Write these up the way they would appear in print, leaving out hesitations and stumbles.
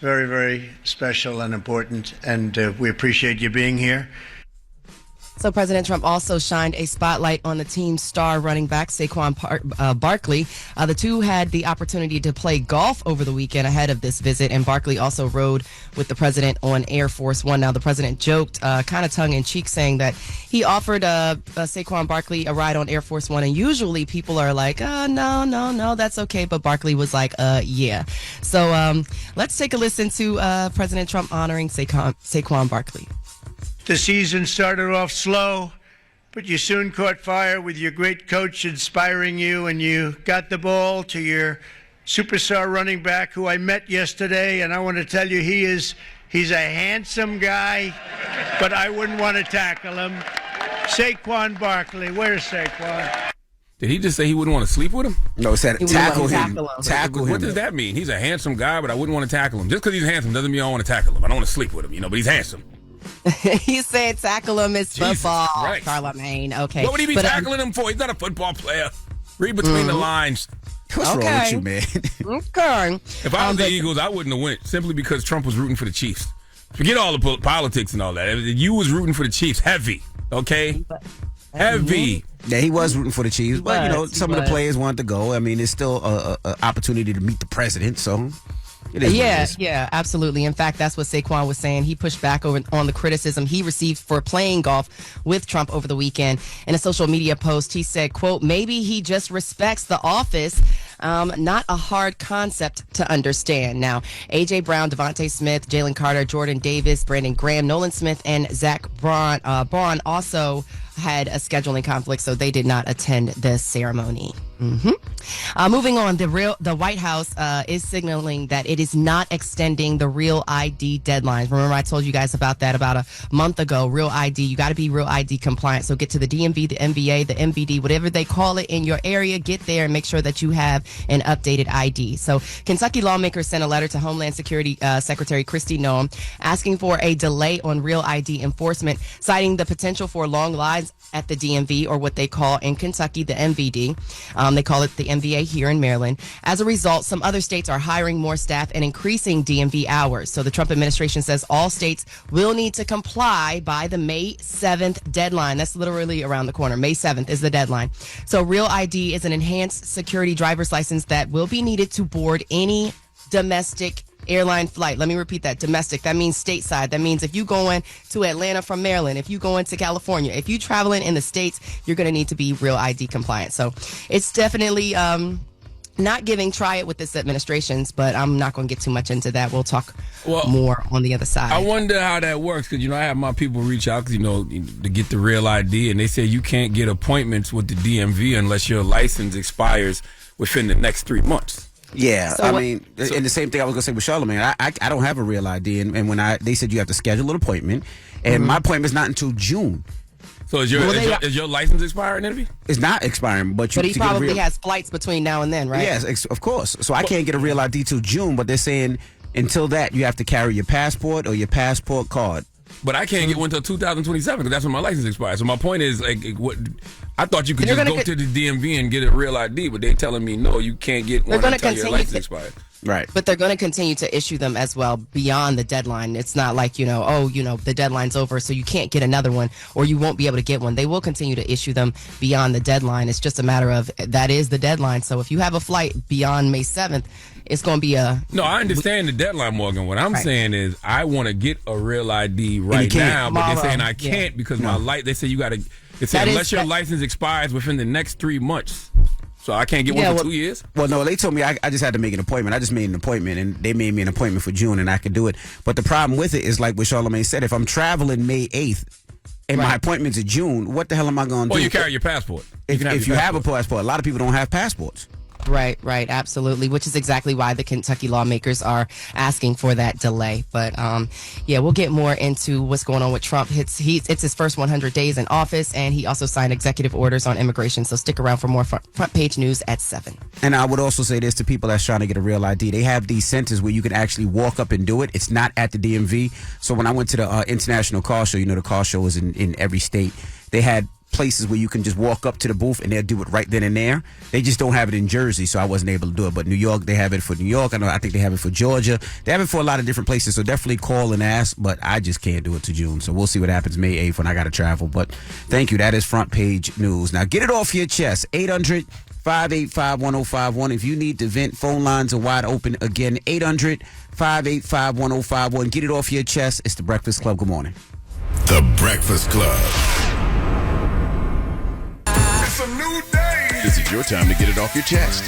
very, very special and important, and we appreciate you being here. So President Trump also shined a spotlight on the team's star running back, Saquon Barkley. The two had the opportunity to play golf over the weekend ahead of this visit, and Barkley also rode with the president on Air Force One. Now, the president joked, kind of tongue-in-cheek, saying that he offered Saquon Barkley a ride on Air Force One, and usually people are like, no, that's okay, but Barkley was like, yeah. So let's take a listen to President Trump honoring Saquon Barkley. The season started off slow, but you soon caught fire with your great coach inspiring you, and you got the ball to your superstar running back who I met yesterday, and I want to tell you he's a handsome guy, but I wouldn't want to tackle him. Saquon Barkley. Where's Saquon? Did he just say he wouldn't want to sleep with him? No, it said tackle him. Tackle him. What does that mean? He's a handsome guy, but I wouldn't want to tackle him. Just because he's handsome doesn't mean I want to tackle him. I don't want to sleep with him, but he's handsome. He said tackle him is football, Christ. Charlamagne. Okay. What would he be tackling him for? He's not a football player. Read between the lines. What's wrong with you, man? Okay. If I was the Eagles, I wouldn't have went simply because Trump was rooting for the Chiefs. Forget all the politics and all that. You was rooting for the Chiefs heavy, okay? Heavy. Yeah, he was rooting for the Chiefs, but some of the players wanted to go. I mean, it's still an opportunity to meet the president, so it is. Yeah, absolutely. In fact, that's what Saquon was saying. He pushed back on the criticism he received for playing golf with Trump over the weekend. In a social media post, he said, quote, maybe he just respects the office, not a hard concept to understand. Now, A.J. Brown, Devontae Smith, Jalen Carter, Jordan Davis, Brandon Graham, Nolan Smith, and Zach Braun also had a scheduling conflict, so they did not attend the ceremony. Moving on, the White House is signaling that it is not extending the Real ID deadlines. Remember, I told you guys about that about a month ago. Real ID, you got to be Real ID compliant. So get to the DMV, the MVA, the MVD, whatever they call it in your area. Get there and make sure that you have an updated ID. So Kentucky lawmakers sent a letter to Homeland Security Secretary Kristi Noem asking for a delay on Real ID enforcement, citing the potential for long lines at the DMV, or what they call in Kentucky the MVD. They call it the MVA here in Maryland. As a result, some other states are hiring more staff and increasing DMV hours. So the Trump administration says all states will need to comply by the May 7th deadline. That's literally around the corner. May 7th is the deadline. So Real ID is an enhanced security driver's license that will be needed to board any domestic airline flight. Let me repeat that. Domestic. That means stateside. That means if you going to Atlanta from Maryland, if you going to California, if you traveling in the States, you're going to need to be Real ID compliant. So it's definitely not giving. Try it with this administration's, but I'm not going to get too much into that. We'll talk more on the other side. I wonder how that works because, I have my people reach out to get the Real ID, and they say you can't get appointments with the DMV unless your license expires within the next 3 months. Yeah, and the same thing I was gonna say with Charlamagne. I don't have a Real ID, and when they said you have to schedule an appointment, and my appointment's not until June. So is your license expiring, Envy? It's not expiring, but he probably has flights between now and then, right? Yes, of course. So I can't get a Real ID till June, but they're saying until that you have to carry your passport or your passport card. But I can't get one until 2027 because that's when my license expires. So my point is, I thought you could just go to the DMV and get a Real ID, but they're telling me no, you can't get one until your license expires. Right. But they're going to continue to issue them as well beyond the deadline. It's not like, the deadline's over, so you can't get another one or you won't be able to get one. They will continue to issue them beyond the deadline. It's just a matter of that is the deadline. So if you have a flight beyond May 7th, it's going to be a... No, I understand the deadline, Morgan. What I'm saying is I want to get a Real ID right now, but they're saying I can't because they say you got to... They say unless your license expires within the next 3 months. So I can't get one for 2 years? Well, no, they told me I just had to make an appointment. I just made an appointment, and they made me an appointment for June, and I could do it. But the problem with it is like what Charlamagne said, if I'm traveling May 8th, and my appointment's in June, what the hell am I going to do? Well, you carry your passport. If you have a passport. A lot of people don't have passports. Right, absolutely, which is exactly why the Kentucky lawmakers are asking for that delay. But, we'll get more into what's going on with Trump. It's his first 100 days in office, and he also signed executive orders on immigration. So stick around for more front page news at 7. And I would also say this to people that's trying to get a Real ID. They have these centers where you can actually walk up and do it. It's not at the DMV. So when I went to the International Car Show, the car show is in every state. They had places where you can just walk up to the booth and they'll do it right then and there. They just don't have it in Jersey, so I wasn't able to do it. But New York, they have it for New York. I think they have it for Georgia. They have it for a lot of different places, so definitely call and ask. But I just can't do it to June, so we'll see what happens May 8th when I got to travel. But thank you. That is Front Page News. Now get it off your chest. 800-585-1051. If you need to vent, phone lines are wide open. Again, 800-585-1051. Get it off your chest. It's The Breakfast Club. Good morning. The Breakfast Club. It's a new day. This is your time to get it off your chest.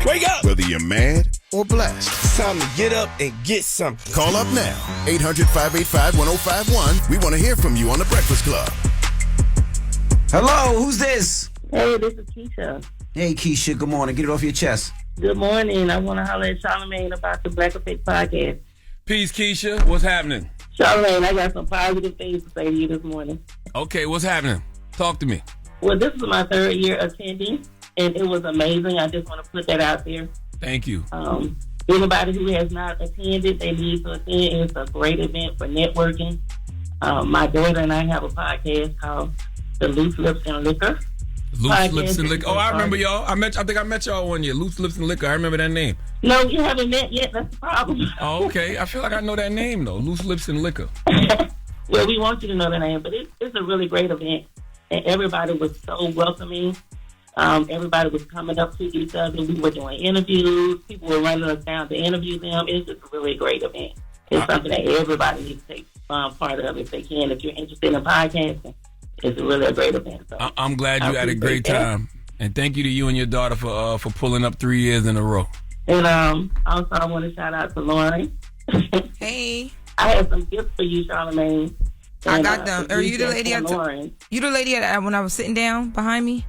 Wake up. Whether you're mad or blessed. It's time to get up and get something. Call up now. 800-585-1051. We want to hear from you on The Breakfast Club. Hello, who's this? Hey, this is Keisha. Hey, Keisha, good morning. Get it off your chest. Good morning. I want to holler at Charlamagne about the Black Effect podcast. Peace, Keisha. What's happening? Charlamagne, I got some positive things to say to you this morning. Okay, what's happening? Talk to me. Well, this is my third year attending, and it was amazing. I just want to put that out there. Thank you. Anybody who has not attended, they need to attend. It's a great event for networking. My daughter and I have a podcast called The Loose Lips and Liquor. Loose Lips and Liquor. Oh, I remember y'all. I think I met y'all one year. Loose Lips and Liquor. I remember that name. No, you haven't met yet. That's the problem. Oh, okay. I feel like I know that name, though. Loose Lips and Liquor. Well, we want you to know the name, but it's a really great event. And everybody was so welcoming. Everybody was coming up to each other. We were doing interviews. People were running us down to interview them. It's just a really great event. It's something that everybody needs to take part of if they can. If you're interested in podcasting, it's really a great event. So I'm glad you had a great time. And thank you to you and your daughter for pulling up 3 years in a row. And also, I want to shout out to Loren. Hey. I have some gifts for you, Charlamagne. I got them. Are you the lady Loren? You the lady when I was sitting down behind me?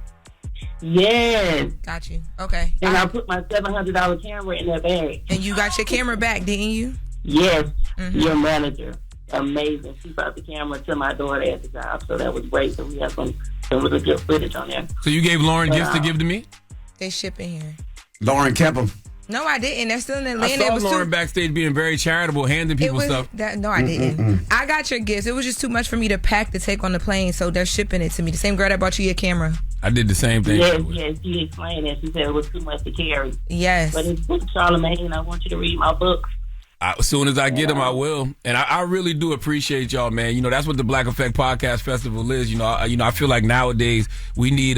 Yes. Got you. Okay. And I put my $700 camera in that bag. And you got your camera back, didn't you? Yes. Mm-hmm. Your manager. Amazing. She brought the camera to my daughter at the job, so that was great. So we have some really good footage on there. So you gave Loren gifts to give to me? They ship in here. Loren kept them. No, I didn't. They're still in Atlanta. I saw Loren backstage being very charitable, handing people stuff. No, I didn't. I got your gifts. It was just too much for me to pack to take on the plane, so they're shipping it to me. The same girl that brought you your camera. I did the same thing. Yes, she explained it. She said it was too much to carry. Yes. But it's Charlamagne, and I want you to read my books. As soon as I get them, I will. And I really do appreciate y'all, man. You know, that's what the Black Effect Podcast Festival is. I feel like nowadays we need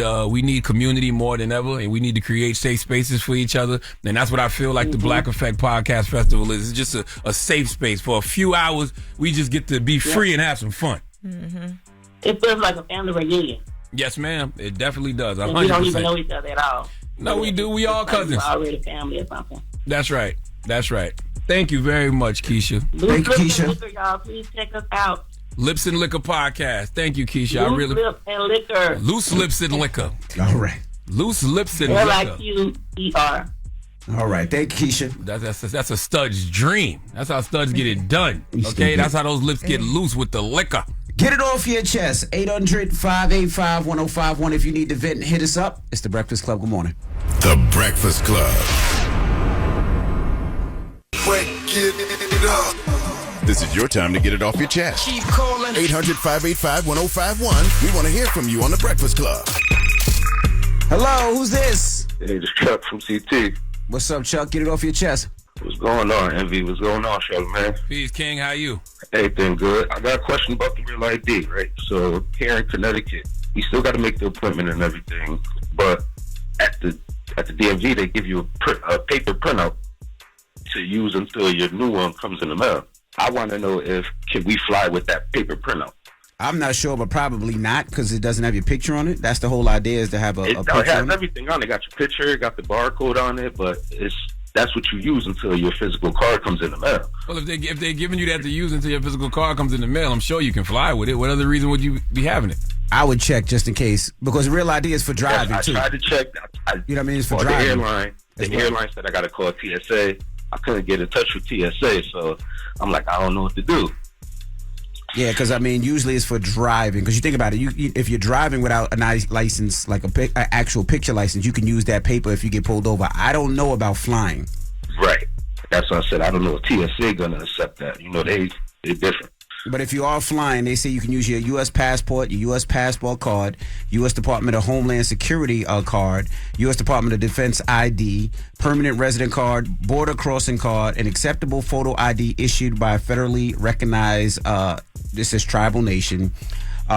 community more than ever, and we need to create safe spaces for each other. And that's what I feel like the Black Effect Podcast Festival is. It's just a safe space. For a few hours, we just get to be free and have some fun. Mm-hmm. It feels like a family reunion. Yes, ma'am. It definitely does. 100%. We don't even know each other at all. No, we do. We all cousins. We're already family or something. That's right. Thank you very much, Keisha. Thank you, Keisha. Liquor, y'all. Please check us out. Lips and Liquor Podcast. Thank you, Keisha. Loose Lips and Liquor. Loose Lips and Liquor. All right. Loose Lips and Liquor. LIQER. All right. Thank you, Keisha. That's a stud's dream. That's how studs get it done. Okay? That's how those lips get loose with the liquor. Get it off your chest. 800-585-1051. If you need to vent, hit us up. It's The Breakfast Club. Good morning. The Breakfast Club. Wake it up. This is your time to get it off your chest. Keep calling. 800-585-1051. We want to hear from you on The Breakfast Club. Hello, who's this? Hey, this is Chuck from CT. What's up, Chuck? Get it off your chest. What's going on, Envy? What's going on, Charlamagne? Peace, King. How you? Everything good. I got a question about the real ID, right? So here in Connecticut, you still got to make the appointment and everything, but at the DMV, they give you a paper printout to use until your new one comes in the mail. I want to know can we fly with that paper printout? I'm not sure, but probably not because it doesn't have your picture on it. That's the whole idea, is to have a picture it has on it. Everything on it. Got your picture, got the barcode on it, but that's what you use until your physical card comes in the mail. Well, if they're giving you that to use until your physical card comes in the mail, I'm sure you can fly with it. What other reason would you be having it? I would check just in case, because Real ID is for driving, too. I tried to check. You know what I mean? It's for driving. The airline said I got to call TSA. I couldn't get in touch with TSA, so I'm like, I don't know what to do. Yeah, because, I mean, usually it's for driving. Because you think about it, if you're driving without a nice license, like an actual picture license, you can use that paper if you get pulled over. I don't know about flying. Right. That's what I said. I don't know if TSA going to accept that. You know, they're different. But if you are flying, they say you can use your U.S. passport, your U.S. passport card, U.S. Department of Homeland Security card, U.S. Department of Defense ID, permanent resident card, border crossing card, an acceptable photo ID issued by a federally recognized, this is tribal nation,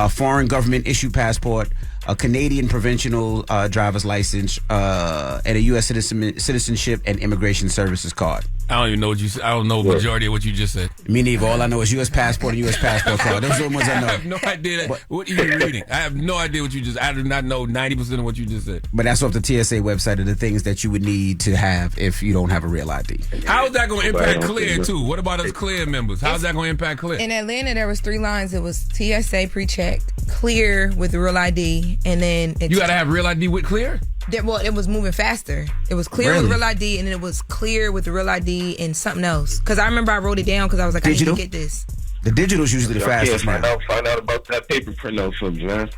foreign government issued passport, a Canadian provincial driver's license, and a U.S. citizenship and immigration services card. I don't even know what you said. I don't know the majority of what you just said. Me neither. All I know is U.S. passport and U.S. passport card. Those are the ones I know. I have no idea. What are you reading? I have no idea what you just. I do not know 90% of what you just said. But that's off the TSA website of the things that you would need to have if you don't have a real ID. How is that going to impact Clear too? What about us Clear members? How is that going to impact Clear? In Atlanta, there was 3 lines. It was TSA pre-checked, Clear with real ID, and then you got to have real ID with Clear. Well, it was moving faster. It was Clear with real ID, and then it was Clear with the real ID and something else. Because I remember I wrote it down because I was like, Digital? I need to get this. The digital's usually the fastest. Find out about that paper printout for me, man.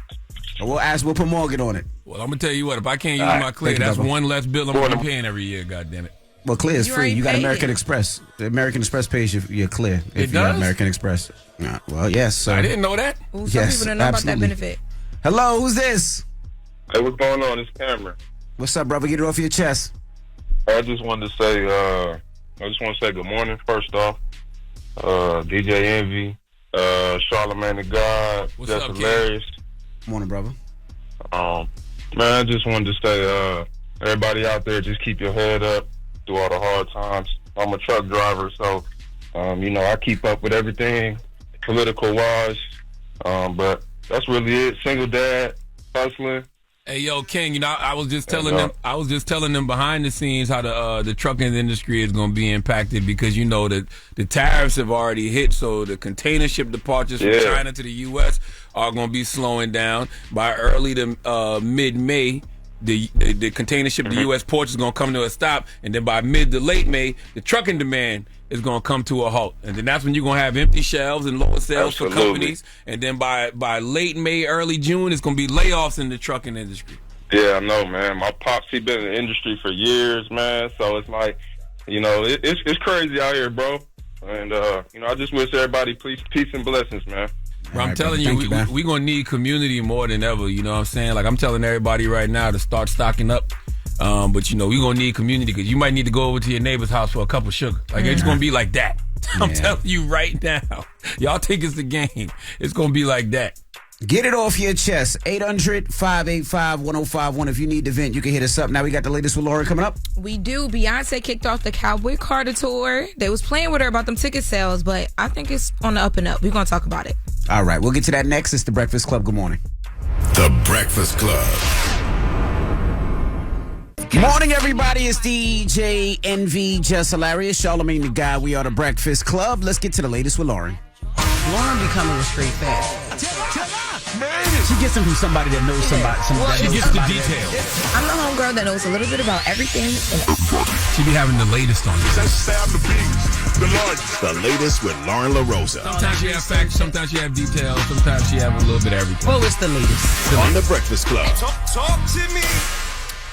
We'll put Morgan on it. Well, I'm gonna tell you what. If I can't use my Clear, that's one less bill I'm gonna be paying every year. God damn it. Well, Clear is free. You got American Express. The American Express pays you're Clear if you have American Express. Well, yes. So. I didn't know that. Ooh, some people don't know about that benefit. Hello, who's this? Hey, what's going on? It's Cameron. What's up, brother? Get it off your chest. I just wanted to say, good morning. First off, DJ Envy, Charlamagne the God, Jess Hilarious. Morning, brother. Man, I just wanted to say, everybody out there, just keep your head up through all the hard times. I'm a truck driver, so I keep up with everything political wise. But that's really it. Single dad, hustling. Hey, yo, King, I was just telling them behind the scenes how the trucking industry is going to be impacted because, that the tariffs have already hit. So the container ship departures from China to the U.S. are going to be slowing down. By early to mid-May, the container ship to the U.S. ports is going to come to a stop. And then by mid to late May, the trucking demand is going to come to a halt. And then that's when you're going to have empty shelves and lower sales for companies. And then by late May, early June, it's going to be layoffs in the trucking industry. Yeah, I know, man. My pops, he been in the industry for years, man. So it's like, it's crazy out here, bro. And, I just wish everybody peace and blessings, man. Bro, I'm telling you, we're going to need community more than ever. You know what I'm saying? Like, I'm telling everybody right now to start stocking up. But we're going to need community because you might need to go over to your neighbor's house for a cup of sugar. Like, it's going to be like that. I'm telling you right now. Y'all think it's the game. It's going to be like that. Get it off your chest. 800-585-1051. If you need to vent, you can hit us up. Now we got the latest with Loren coming up. We do. Beyonce kicked off the Cowboy Carter tour. They was playing with her about them ticket sales, but I think it's on the up and up. We're going to talk about it. All right. We'll get to that next. It's The Breakfast Club. Good morning. The Breakfast Club. Morning, everybody. It's DJ Envy, Jess Hilarious, Charlamagne the God. We are The Breakfast Club. Let's get to the latest with Loren. Loren becoming a straight fan. She gets them from somebody that knows somebody. She gets the details. I'm the homegirl that knows a little bit about everything. She be having the latest on this. The latest with Lauren LaRosa. Sometimes she have facts, sometimes she have details, sometimes she have a little bit of everything. Well, it's the latest. On The Breakfast Club. Talk to me.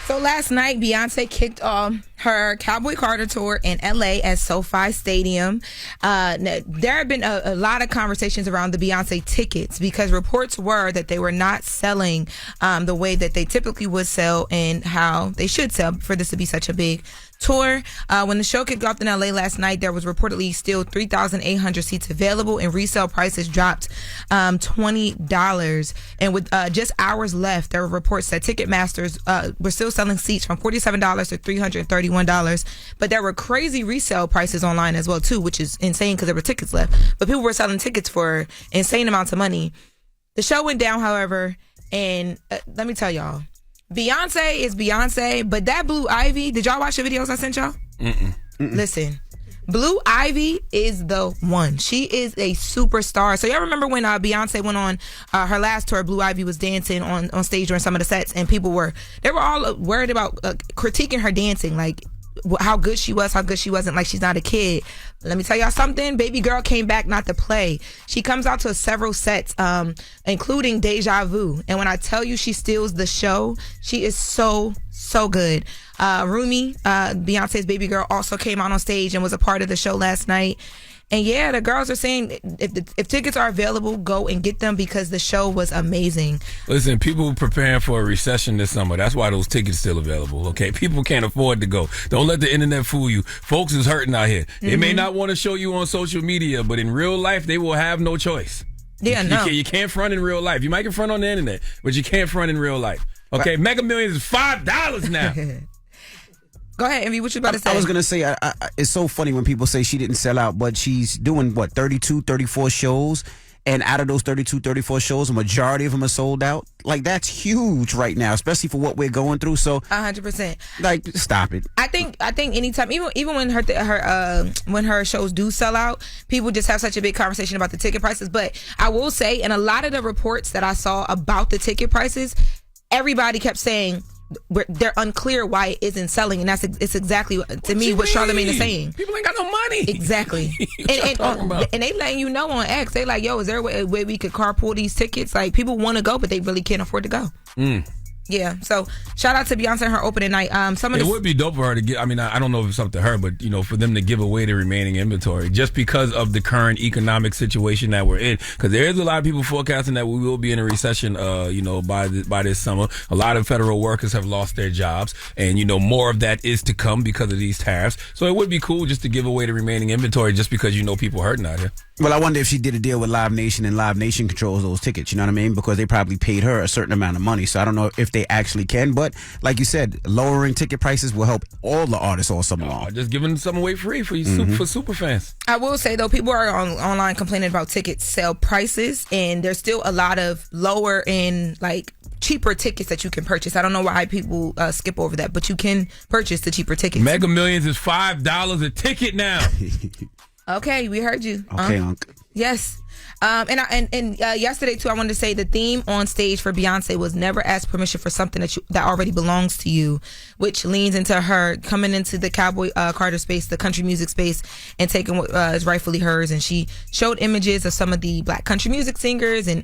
So last night, Beyonce kicked off her Cowboy Carter tour in LA at SoFi Stadium. There have been a lot of conversations around the Beyonce tickets because reports were that they were not selling the way that they typically would sell and how they should sell for this to be such a big tour. When the show kicked off in LA last night, there was reportedly still 3,800 seats available and resale prices dropped $20. And with just hours left, there were reports that Ticketmasters were still selling seats from $47 to $331. But there were crazy resale prices online as well too, which is insane because there were tickets left. But people were selling tickets for insane amounts of money. The show went down, however, and let me tell y'all, Beyonce is Beyonce, but that Blue Ivy, did y'all watch the videos I sent y'all? Listen, Blue Ivy is the one. She is a superstar. So y'all remember when Beyonce went on her last tour, Blue Ivy was dancing on stage during some of the sets, and people were all worried about critiquing her dancing, like how good she was, how good she wasn't, like she's not a kid. Let me tell y'all something. Baby girl came back not to play. She comes out to several sets, including Deja Vu. And when I tell you she steals the show, she is so so good. Rumi, Beyonce's baby girl, also came out on stage and was a part of the show last night. And yeah, the girls are saying if tickets are available, go and get them because the show was amazing. Listen, people preparing for a recession this summer. That's why those tickets still available, okay? People can't afford to go. Don't let the internet fool you. Folks is hurting out here. They may not want to show you on social media, but in real life, they will have no choice. Yeah, no. You can't front in real life. You might can front on the internet, but you can't front in real life. Okay, Mega Millions is $5 now. Go ahead, Envy. What you about to say? I was going to say, it's so funny when people say she didn't sell out, but she's doing, 32, 34 shows? And out of those 32, 34 shows, a majority of them are sold out. Like, that's huge right now, especially for what we're going through. So 100%. Like, stop it. I think anytime, even when when her shows do sell out, people just have such a big conversation about the ticket prices. But I will say, in a lot of the reports that I saw about the ticket prices, everybody kept saying they're unclear why it isn't selling, and it's exactly to me what Charlamagne is saying. People ain't got no money. Exactly. and they letting you know on X, they like, yo, is there a way we could carpool these tickets? Like, people want to go, but they really can't afford to go. Yeah, so shout out to Beyonce and her opening night. It would be dope for her to get. I mean, I don't know if it's up to her, but for them to give away the remaining inventory just because of the current economic situation that we're in. Because there is a lot of people forecasting that we will be in a recession. By this summer, a lot of federal workers have lost their jobs, and more of that is to come because of these tariffs. So it would be cool just to give away the remaining inventory just because people hurting out here. Well, I wonder if she did a deal with Live Nation and Live Nation controls those tickets, you know what I mean? Because they probably paid her a certain amount of money. So I don't know if they actually can. But like you said, lowering ticket prices will help all the artists all summer long. Just giving some away free for you for super fans. I will say, though, people are online complaining about ticket sale prices, and there's still a lot of lower end, cheaper tickets that you can purchase. I don't know why people skip over that, but you can purchase the cheaper tickets. Mega Millions is $5 a ticket now. Okay, we heard you. Okay, Unc. Yes. And yesterday too, I wanted to say the theme on stage for Beyonce was never ask permission for something that already belongs to you, which leans into her coming into the Cowboy Carter space, the country music space, and taking what is rightfully hers. And she showed images of some of the black country music singers and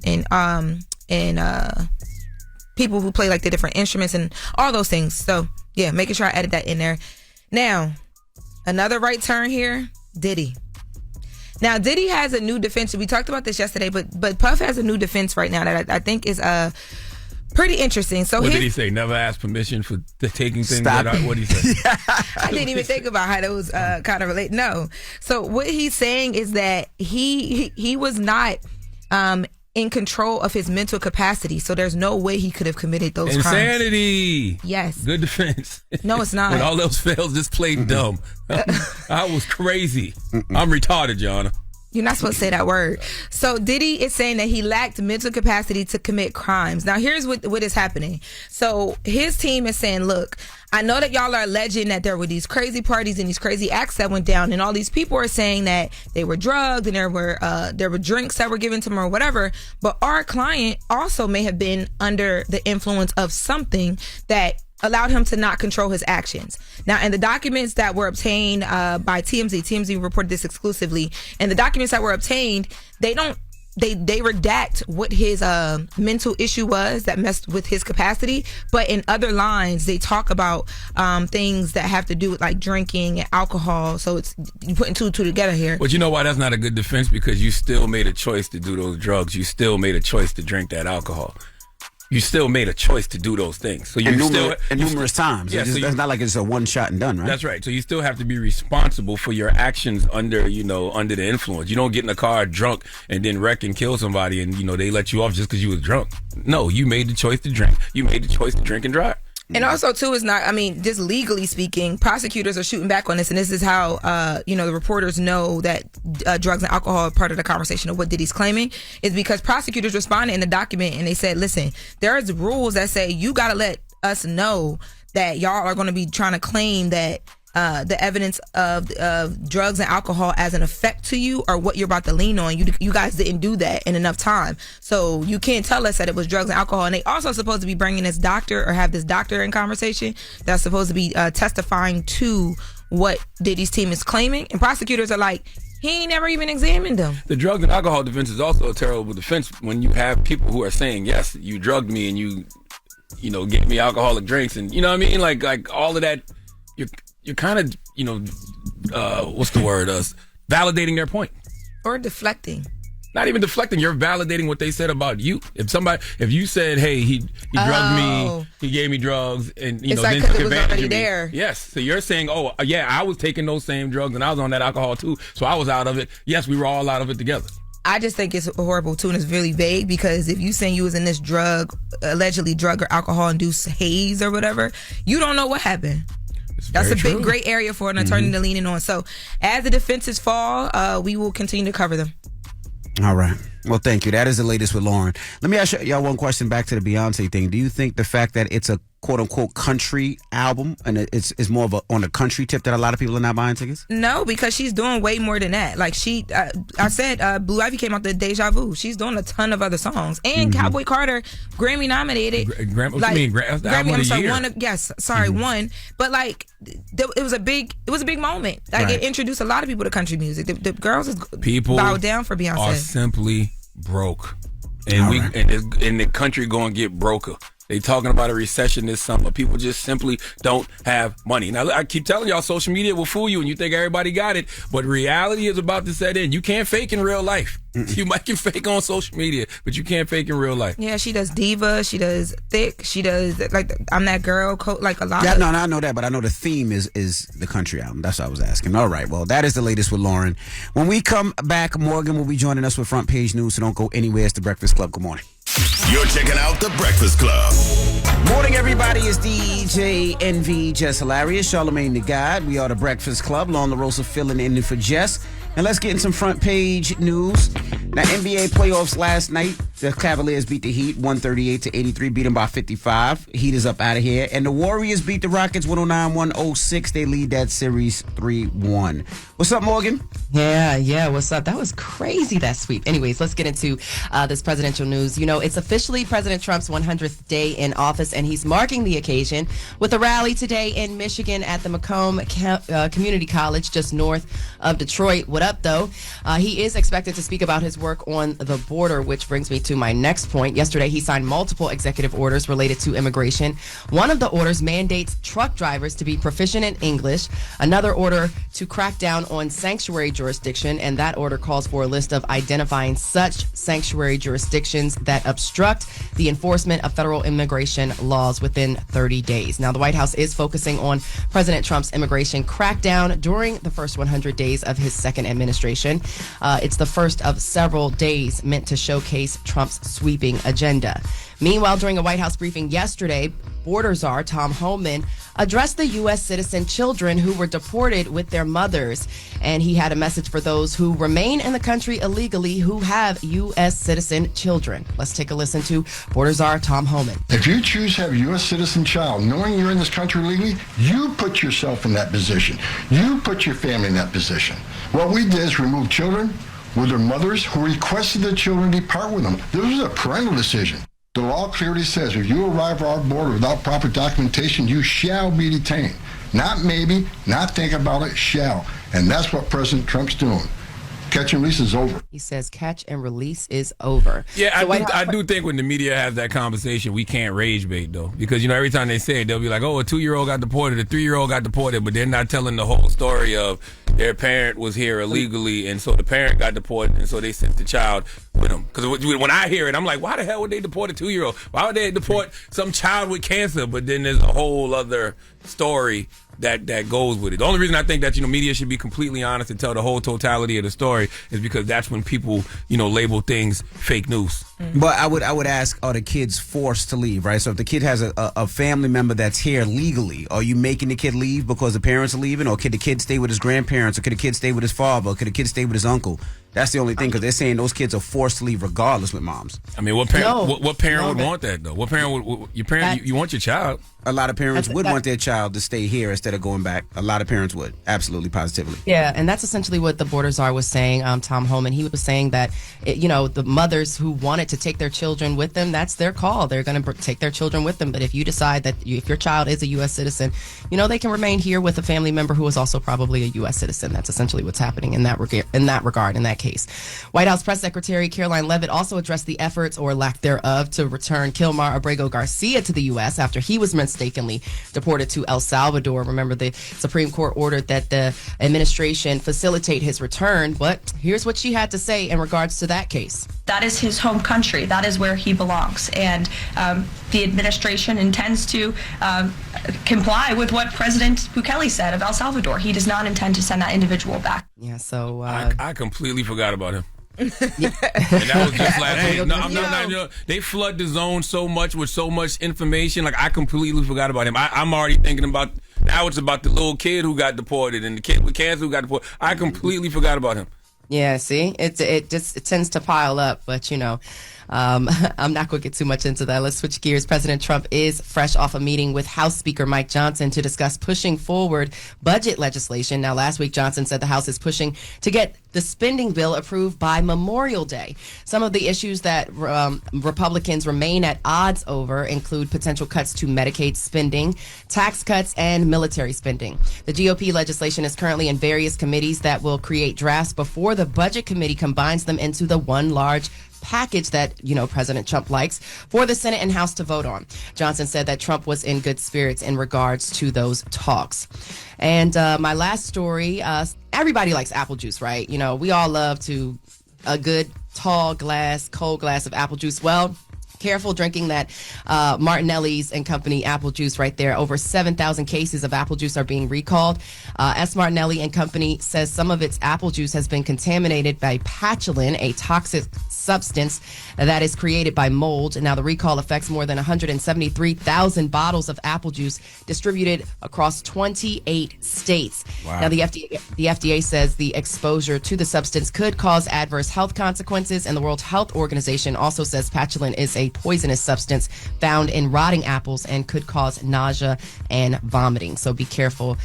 people who play the different instruments and all those things. So yeah, making sure I added that in there. Now, another right turn here, Diddy. Now, Diddy has a new defense. We talked about this yesterday, but Puff has a new defense right now that I think is pretty interesting. So what did he say? Never ask permission for taking things. What did he say? I didn't even think about how those kind of relate. No. So what he's saying is that he was not in control of his mental capacity, so there's no way he could have committed those crimes. Insanity. Yes. Good defense. No, it's not. When all else fails, just play dumb. I was crazy. I'm retarded, Yana. You're not supposed to say that word. So Diddy is saying that he lacked mental capacity to commit crimes. Now, here's what is happening. So his team is saying, look, I know that y'all are alleging that there were these crazy parties and these crazy acts that went down, and all these people are saying that they were drugged and there were drinks that were given to them or whatever. But our client also may have been under the influence of something that allowed him to not control his actions. Now, in the documents that were obtained by TMZ reported this exclusively, and the documents that were obtained, they redact what his mental issue was that messed with his capacity, but in other lines they talk about things that have to do with drinking and alcohol. So it's you putting two and two together here. But you know why that's not a good defense? Because you still made a choice to do those drugs. You still made a choice to drink that alcohol. You still made a choice to do those things. So you numerous times. Yeah, it's not like it's a one shot and done, right? That's right. So you still have to be responsible for your actions under the influence. You don't get in a car drunk and then wreck and kill somebody and they let you off just because you was drunk. No, you made the choice to drink. You made the choice to drink and drive. And also, too, it's not, just legally speaking, prosecutors are shooting back on this. And this is how, the reporters know that drugs and alcohol are part of the conversation of what Diddy's claiming, is because prosecutors responded in the document and they said, listen, there's rules that say you got to let us know that y'all are going to be trying to claim that the evidence of drugs and alcohol as an effect to you or what you're about to lean on. You guys didn't do that in enough time. So you can't tell us that it was drugs and alcohol. And they also supposed to be bringing this doctor or have this doctor in conversation that's supposed to be testifying to what Diddy's team is claiming. And prosecutors are like, he ain't never even examined them. The drug and alcohol defense is also a terrible defense when you have people who are saying, yes, you drugged me and you get me alcoholic drinks, and you know what I mean, like all of that. You're kind of what's the word? Validating their point or deflecting. Not even deflecting. You're validating what they said about you. If you said, "Hey, he drugged me, he gave me drugs," and it's then like took it was advantage already of me. there. Yes. So you're saying, "Oh, yeah, I was taking those same drugs and I was on that alcohol too, so I was out of it." Yes, we were all out of it together. I just think it's horrible too, and it's really vague because if you saying you was in this allegedly drug or alcohol induced haze or whatever, you don't know what happened. That's a big gray area for an attorney to lean in on. So as the defenses fall, we will continue to cover them. All right. Well, thank you. That is the latest with Loren. Let me ask y'all one question back to the Beyonce thing. Do you think the fact that it's a quote-unquote country album and it's more of on a country tip that a lot of people are not buying tickets? No, because she's doing way more than that. Like I said, Blue Ivy came out the Deja Vu. She's doing a ton of other songs. And Cowboy Carter, Grammy nominated. What you mean? That's the album of the year. One. But like, it was a big moment. Like it introduced a lot of people to country music. The girls bowed down for Beyonce. Are simply broke, and and the country going to get broker. They talking about a recession this summer. People just simply don't have money. Now, I keep telling y'all, social media will fool you and you think everybody got it, but reality is about to set in. You can't fake in real life. You might can fake on social media, but you can't fake in real life. Yeah, she does Diva. She does Thick. She does, like, I'm That Girl, like a lot of... No, I know that, but I know the theme is the country album. That's what I was asking. All right, well, that is the latest with Loren. When we come back, Morgan will be joining us with Front Page News, so don't go anywhere. It's The Breakfast Club. Good morning. You're checking out The Breakfast Club. Morning, everybody. It's DJ NV Jess Hilarious, Charlamagne the God. We are The Breakfast Club. Lauren LaRosa filling in for Jess. And let's get in some front page news. Now, NBA playoffs last night. The Cavaliers beat the Heat 138-83, beat them by 55. Heat is up out of here. And the Warriors beat the Rockets 109-106. They lead that series 3-1. What's up, Morgan? Yeah, what's up? That was crazy, that sweep. Anyways, let's get into this presidential news. You know, it's officially President Trump's 100th day in office, and he's marking the occasion with a rally today in Michigan at the Macomb Community College, just north of Detroit. What up, though? He is expected to speak about his work on the border, which brings me to my next point. Yesterday, he signed multiple executive orders related to immigration. One of the orders mandates truck drivers to be proficient in English. Another order to crack down on sanctuary jurisdiction, and that order calls for a list of identifying such sanctuary jurisdictions that obstruct the enforcement of federal immigration laws within 30 days. Now, the White House is focusing on President Trump's immigration crackdown during the first 100 days of his second administration. It's the first of several days meant to showcase Trump's sweeping agenda. Meanwhile, during a White House briefing yesterday, border czar Tom Homan addressed the U.S. citizen children who were deported with their mothers. And he had a message for those who remain in the country illegally who have U.S. citizen children. Let's take a listen to border czar Tom Homan. If you choose to have a U.S. citizen child, knowing you're in this country legally, you put yourself in that position. You put your family in that position. What we did is remove children with their mothers who requested the children depart with them. This was a parental decision. The law clearly says if you arrive at our border without proper documentation, you shall be detained. Not maybe, not think about it, shall. And that's what President Trump's doing. Catch and release is over. He says catch and release is over. Yeah, I do think when the media has that conversation, we can't rage bait, though. Because, every time they say it, they'll be like, oh, a 2-year-old got deported, a 3-year-old got deported, but they're not telling the whole story of their parent was here illegally, and so the parent got deported, and so they sent the child with them. Because when I hear it, I'm like, why the hell would they deport a 2-year-old? Why would they deport some child with cancer? But then there's a whole other story that goes with it. The only reason I think that media should be completely honest and tell the whole totality of the story is because that's when people label things fake news. But I would ask, are the kids forced to leave, right? So if the kid has a family member that's here legally, are you making the kid leave because the parents are leaving, or could the kid stay with his grandparents, or could the kid stay with his father, or could the kid stay with his uncle? That's the only thing, because they're saying those kids are forced to leave regardless with moms. I mean, what parent would want that, though? What parent would you want your child? A lot of parents would want their child to stay here instead of going back. A lot of parents would, absolutely, positively. Yeah, and that's essentially what the border czar was saying, Tom Homan. He was saying that, the mothers who wanted to take their children with them, that's their call. They're going to take their children with them. But if you decide that if your child is a U.S. citizen, they can remain here with a family member who is also probably a U.S. citizen. That's essentially what's happening in that regard, in that that case. White House Press Secretary Caroline Leavitt also addressed the efforts, or lack thereof, to return Kilmar Abrego Garcia to the U.S. after he was mistakenly deported to El Salvador. Remember, the Supreme Court ordered that the administration facilitate his return, but here's what she had to say in regards to that case. That is his home country. That is where he belongs. And the administration intends to comply with what President Bukele said of El Salvador. He does not intend to send that individual back. Yeah, so... I completely forgot about him. And that was just last week. No, I'm not, they flood the zone so much with so much information. Like, I completely forgot about him. I'm already thinking about, now it's about the little kid who got deported and the kid with cancer who got deported. I completely forgot about him. Yeah, see, it tends to pile up, but I'm not going to get too much into that. Let's switch gears. President Trump is fresh off a meeting with House Speaker Mike Johnson to discuss pushing forward budget legislation. Now, last week, Johnson said the House is pushing to get the spending bill approved by Memorial Day. Some of the issues that Republicans remain at odds over include potential cuts to Medicaid spending, tax cuts, and military spending. The GOP legislation is currently in various committees that will create drafts before the Budget Committee combines them into the one large package that, President Trump likes for the Senate and House to vote on. Johnson said that Trump was in good spirits in regards to those talks. And my last story, everybody likes apple juice, right? We all love a good tall glass, cold glass of apple juice. Well, careful drinking that Martinelli's and Company apple juice right there. Over 7,000 cases of apple juice are being recalled. S. Martinelli and Company says some of its apple juice has been contaminated by patulin, a toxic substance that is created by mold. Now, the recall affects more than 173,000 bottles of apple juice distributed across 28 states. Wow. Now, the FDA says the exposure to the substance could cause adverse health consequences, and the World Health Organization also says patulin is a poisonous substance found in rotting apples and could cause nausea and vomiting. So be careful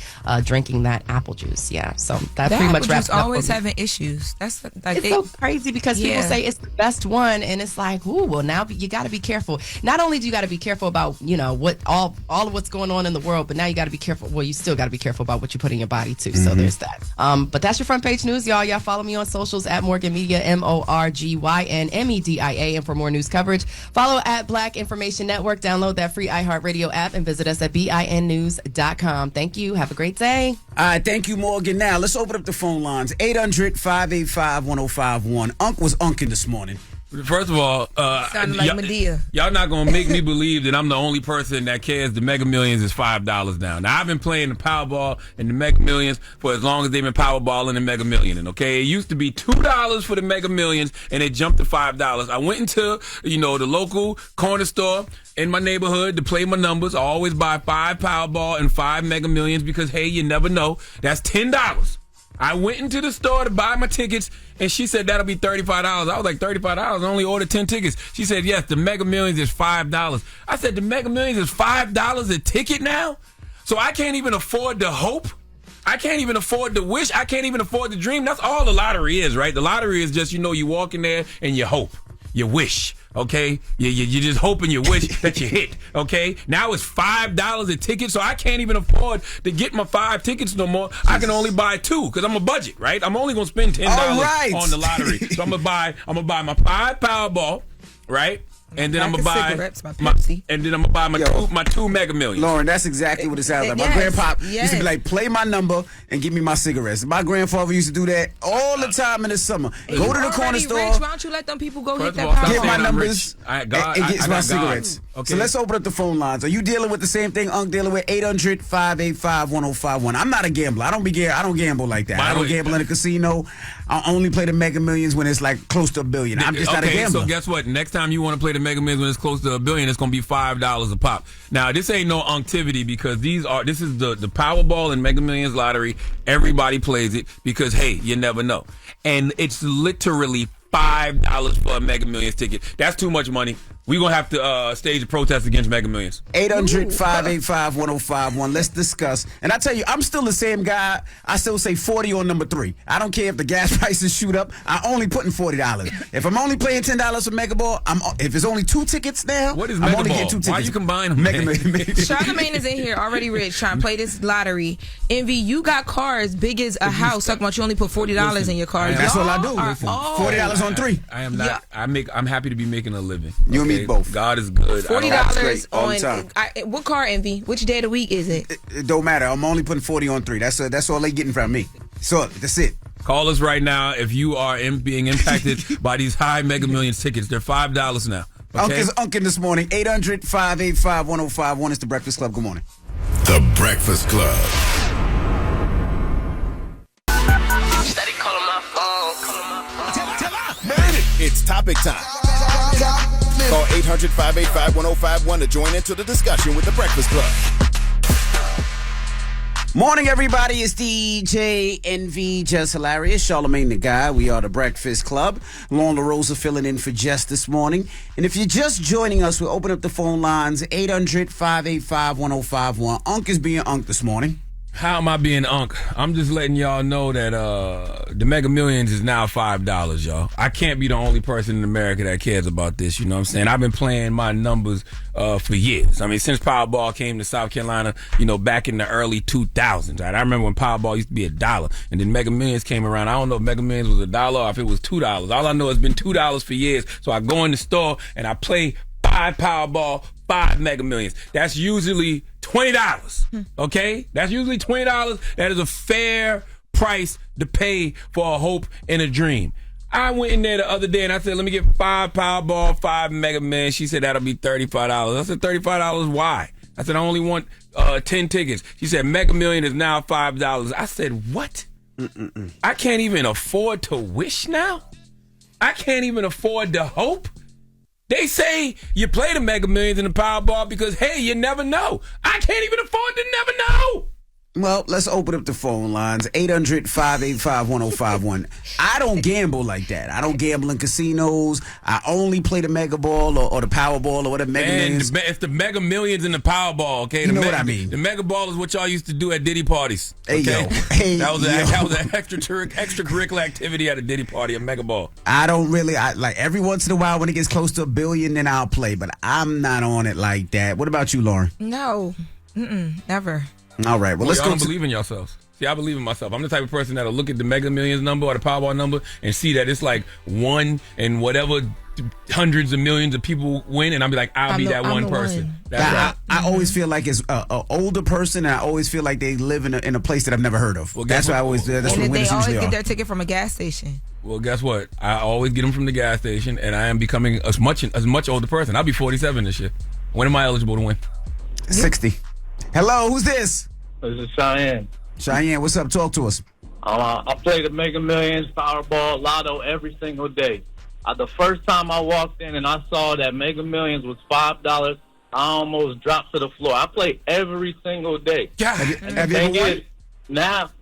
drinking that apple juice. Yeah, so that pretty much wraps it up. Always having issues. That's like it's so crazy because people say it's the best one, and it's like, ooh, well, now you got to be careful. Not only do you got to be careful about what all of what's going on in the world, but now you got to be careful. Well, you still got to be careful about what you put in your body too. So there's that. But that's your front page news, y'all. Y'all follow me on socials at Morgan Media, MorganMedia, and for more news coverage, follow at Black Information Network. Download that free iHeartRadio app and visit us at BINnews.com. Thank you. Have a great day. All right, thank you, Morgan. Now, let's open up the phone lines. 800-585-1051. Unc was unking this morning. First of all, sounded like Medea. Y'all not gonna make me believe that I'm the only person that cares the Mega Millions is $5 now. Now, I've been playing the Powerball and the Mega Millions for as long as they've been Powerballing the Mega Million. Okay, it used to be $2 for the Mega Millions, and it jumped to $5. I went into the local corner store in my neighborhood to play my numbers. I always buy 5 Powerball and 5 Mega Millions because, hey, you never know. That's $10. I went into the store to buy my tickets, and she said that'll be $35. I was like, $35? I only ordered 10 tickets. She said, yes, the Mega Millions is $5. I said, the Mega Millions is $5 a ticket now? So I can't even afford to hope? I can't even afford to wish? I can't even afford to dream? That's all the lottery is, right? The lottery is just, you walk in there and you hope. You wish. Okay, you're just hoping you wish that you hit. Okay, now it's $5 a ticket, so I can't even afford to get my 5 tickets no more. I can only buy 2 because I'm a budget, right? I'm only gonna spend $10 on the lottery, so I'm gonna buy my 5 Powerball, right? And then I'm gonna buy my 2 Mega Millions. Lauren, that's exactly what it sounds like. My grandpa used to be like, play my number and give me my cigarettes. My grandfather used to do that all the time in the summer. Go to the corner store. Rich, why don't you let them people go hit that power? Get my numbers and get my cigarettes. Okay. So let's open up the phone lines. Are you dealing with the same thing Unc dealing with? 800-585-1051. I'm not a gambler. I don't gamble like that. I don't gamble in a casino. I only play the Mega Millions when it's like close to $1 billion. I'm just not a gambler. So guess what? Next time you want to play the Mega Millions when it's close to $1 billion, it's going to be $5 a pop. Now, this ain't no unctivity because this is the Powerball and Mega Millions lottery. Everybody plays it because, hey, you never know. And it's literally $5 for a Mega Millions ticket. That's too much money. we're going to have to stage a protest against Mega Millions. 800-585-1051. Let's discuss. And I tell you, I'm still the same guy. I still say 40 on number 3. I don't care if the gas prices shoot up. I only putting $40. If I'm only playing $10 for Mega Ball, if it's only 2 tickets now, what is I'm Mega only Ball? getting 2 tickets. Why you combine them? Mega Charlamagne is in here already rich trying to play this lottery. Envy, you got cars big as a house. Talking about you only put $40 in your car. That's all I do. $40 on 3. I am not. I'm happy to be making a living. You and me both. God is good. $40 all the time. on what car, Envy? Which day of the week is it? It don't matter. I'm only putting 40 on 3. That's all they getting from me. So that's it. Call us right now if you are being impacted by these high Mega Millions tickets. They're $5 now. Okay? Unkin this morning. 800-585-1051 is the Breakfast Club. Good morning. The Breakfast Club. Steady calling my phone. It's topic time. Call 800-585-1051 to join into the discussion with the Breakfast Club. Morning, everybody. It's DJ NV, Jess Hilarious, Charlamagne the Guy. We are the Breakfast Club. Loren LaRosa filling in for Jess this morning. And if you're just joining us, we'll open up the phone lines, 800-585-1051. Unk is being Unk this morning. How am I being Unk? I'm just letting y'all know that the Mega Millions is now $5, y'all. I can't be the only person in America that cares about this, you know what I'm saying? I've been playing my numbers for years. I mean, since Powerball came to South Carolina, back in the early 2000s, right? I remember when Powerball used to be $1, and then Mega Millions came around. I don't know if Mega Millions was $1 or if it was $2. All I know it's been $2 for years. So I go in the store and I play 5 Powerball, 5 Mega Millions. That's usually $20. Okay? That's usually $20. That is a fair price to pay for a hope and a dream. I went in there the other day and I said, let me get 5 Powerball, 5 Mega Millions. She said, that'll be $35. I said, $35, why? I said, I only want 10 tickets. She said, Mega Million is now $5. I said, what? I can't even afford to wish now? I can't even afford to hope? They say you play the Mega Millions and the Powerball because, hey, you never know. I can't even afford to never know. Well, let's open up the phone lines, 800-585-1051. I don't gamble like that. I don't gamble in casinos. I only play the Mega Ball or the Powerball or whatever Mega Millions. It's the Mega Millions and the Powerball, okay? You know what I mean. The Mega Ball is what y'all used to do at Diddy parties. Okay? That was an extracurricular activity at a Diddy party, a Mega Ball. I don't really, like every once in a while when it gets close to $1 billion, then I'll play, but I'm not on it like that. What about you, Loren? No, never. All right, well, let's go. Y'all don't believe in yourselves. See, I believe in myself. I'm the type of person that'll look at the Mega Millions number or the Powerball number and see that it's like 1 and whatever hundreds of millions of people win, and I'll be like, I'll be that one person. That's right. I always feel like it's an older person, and I always feel like they live in a place that I've never heard of. Well, that's why I always. That's what they always usually get are. their ticket from a gas station. Well, guess what? I always get them from the gas station, and I am becoming a much older person. I'll be 47 this year. When am I eligible to win? 60. Hello, who's this? This is Cheyenne. Cheyenne, what's up? Talk to us. I play the Mega Millions, Powerball, Lotto every single day. The first time I walked in and I saw that Mega Millions was $5, I almost dropped to the floor. I play every single day. Yeah. And the thing is, now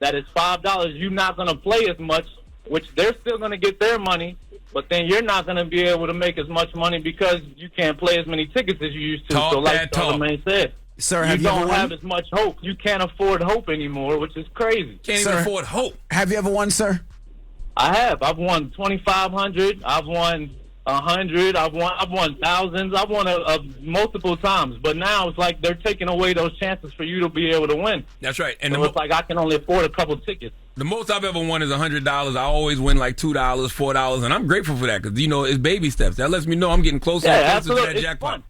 that it's $5, you're not going to play as much, which they're still going to get their money, but then you're not going to be able to make as much money because you can't play as many tickets as you used to. So like Charlamagne said, sir, you don't have as much hope. You can't afford hope anymore, which is crazy. Can't even afford hope. Have you ever won, sir? I have. I've won 2,500. I've won 100. I've won thousands. I've won multiple times. But now it's like they're taking away those chances for you to be able to win. That's right. And so it's like I can only afford a couple tickets. The most I've ever won is $100. I always win like $2, $4, and I'm grateful for that because it's baby steps. That lets me know I'm getting closer and closer to that jackpot. Fun.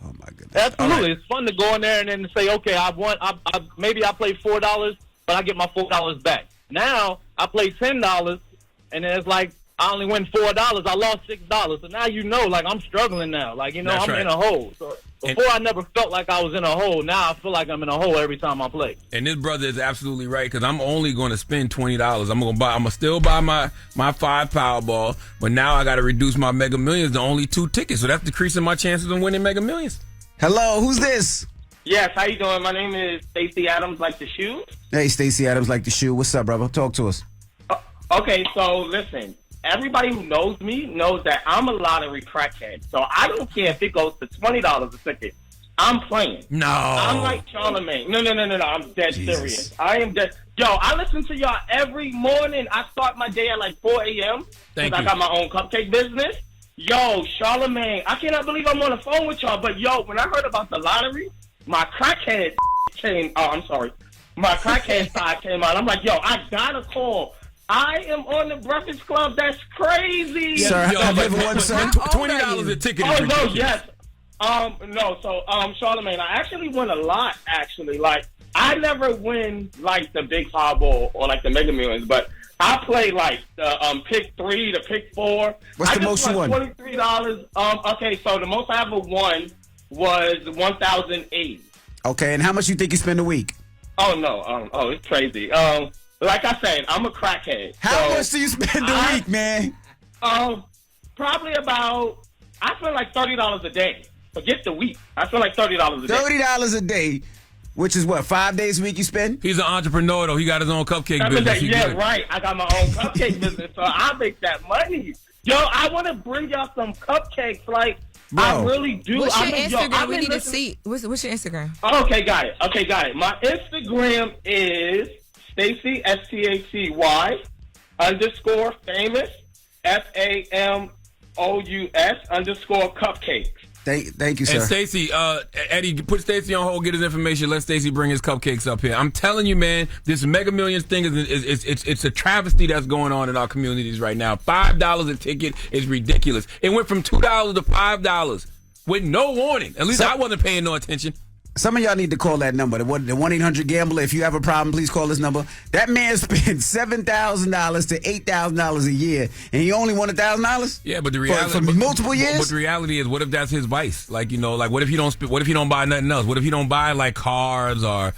Oh my goodness! Absolutely, It's fun to go in there and then say, okay, I won. Maybe I played $4, but I get my $4 back. Now I play $10, and then it's like I only win $4. I lost $6. So now like I'm struggling now. Like I'm in a hole. So before I never felt like I was in a hole. Now I feel like I'm in a hole every time I play. And this brother is absolutely right because I'm only going to spend $20. I'm gonna still buy my 5 Powerball, but now I got to reduce my Mega Millions to only 2 tickets. So that's decreasing my chances of winning Mega Millions. Hello, who's this? Yes, how you doing? My name is Stacey Adams, like the shoe. Hey, Stacey Adams, like the shoe. What's up, brother? Talk to us. Okay, so listen. everybody who knows me knows that I'm a lottery crackhead. So I don't care if it goes to $20 a ticket. I'm playing. No. I'm like Charlamagne. No. I'm dead serious. I am dead. Yo, I listen to y'all every morning. I start my day at like 4 a.m. Thank you. I got my own cupcake business. Yo, Charlamagne, I cannot believe I'm on the phone with y'all. But yo, when I heard about the lottery, my crackhead came. Oh, I'm sorry. My crackhead side came out. I'm like, yo, I gotta call. I am on the Breakfast Club. That's crazy. Sir, have you ever won, sir? $20 a ticket. Oh no, yes. No. So, Charlamagne, I actually win a lot. Actually, like I never win like the big Powerball or like the Mega Millions, but I play like the pick 3, the pick 4. What's the most you won? $23. Okay, so the most I ever won was $1,080. Okay, and how much you think you spend a week? Oh no, it's crazy. Like I said, I'm a crackhead. How much do you spend a week, man? Probably about. I spend like $30 a day. Forget the week. I spend like $30 a day. $30 a day, which is what, 5 days a week you spend? He's an entrepreneur, though. He got his own cupcake business. Yeah, right. I got my own cupcake business, so I make that money. Yo, I want to bring y'all some cupcakes. Like, bro, I really do. What's your Instagram? We need to see. What's your Instagram? Okay, got it. My Instagram is Stacy, STACY _famous, FAMOUS _ Thank you, sir. And Stacy, Eddie, put Stacy on hold, get his information, let Stacy bring his cupcakes up here. I'm telling you, man, this Mega Millions thing it's a travesty that's going on in our communities right now. $5 a ticket is ridiculous. It went from $2 to $5 with no warning. At least I wasn't paying no attention. Some of y'all need to call that number, the 1-800-GAMBLER. If you have a problem, please call this number. That man spent $7,000 to $8,000 a year, and he only won $1,000. Yeah, but the reality for multiple years. But the reality is, what if that's his vice? Like, like what if he don't buy nothing else? What if he don't buy like cars or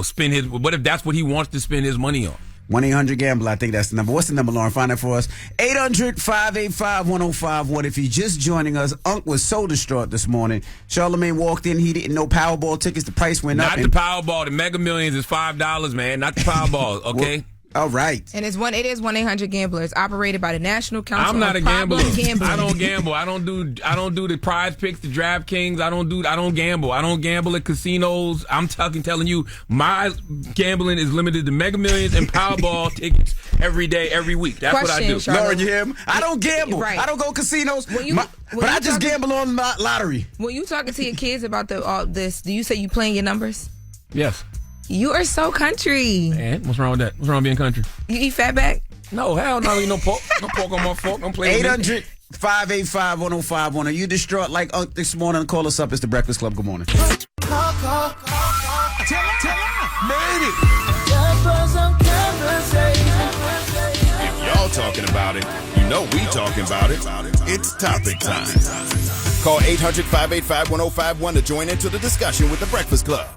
spend his? What if that's what he wants to spend his money on? 1-800-GAMBLER, I think that's the number. What's the number, Loren? Find that for us. 800-585-1051. If you're just joining us, Unc was so distraught this morning. Charlamagne walked in. He didn't know Powerball tickets. The price went up. Not the Powerball. The Mega Millions is $5, man. Not the Powerball, okay? All right. And it is 1-800-GAMBLER. It's operated by the National Council I'm not a gambler. Gambling. I don't gamble. I don't do the prize picks, the DraftKings. I don't gamble. I don't gamble at casinos. I'm telling you, my gambling is limited to Mega Millions and Powerball tickets every day, every week. That's what I do. Loren, you hear him? I don't gamble. Right. I don't go casinos. But I just gamble on lottery. When you talking to your kids about all this, do you say you playing your numbers? Yes. You are so country. And what's wrong with that? What's wrong with being country? You eat fatback? No, hell no. No pork. No pork on my fork. Don't play with me. 800-585-1051. Are you distraught like Unc this morning? Call us up. It's the Breakfast Club. Good morning. Tell her. Made it. If y'all talking about it, you know we talking about it. It's topic time. Call 800-585-1051 to join into the discussion with the Breakfast Club.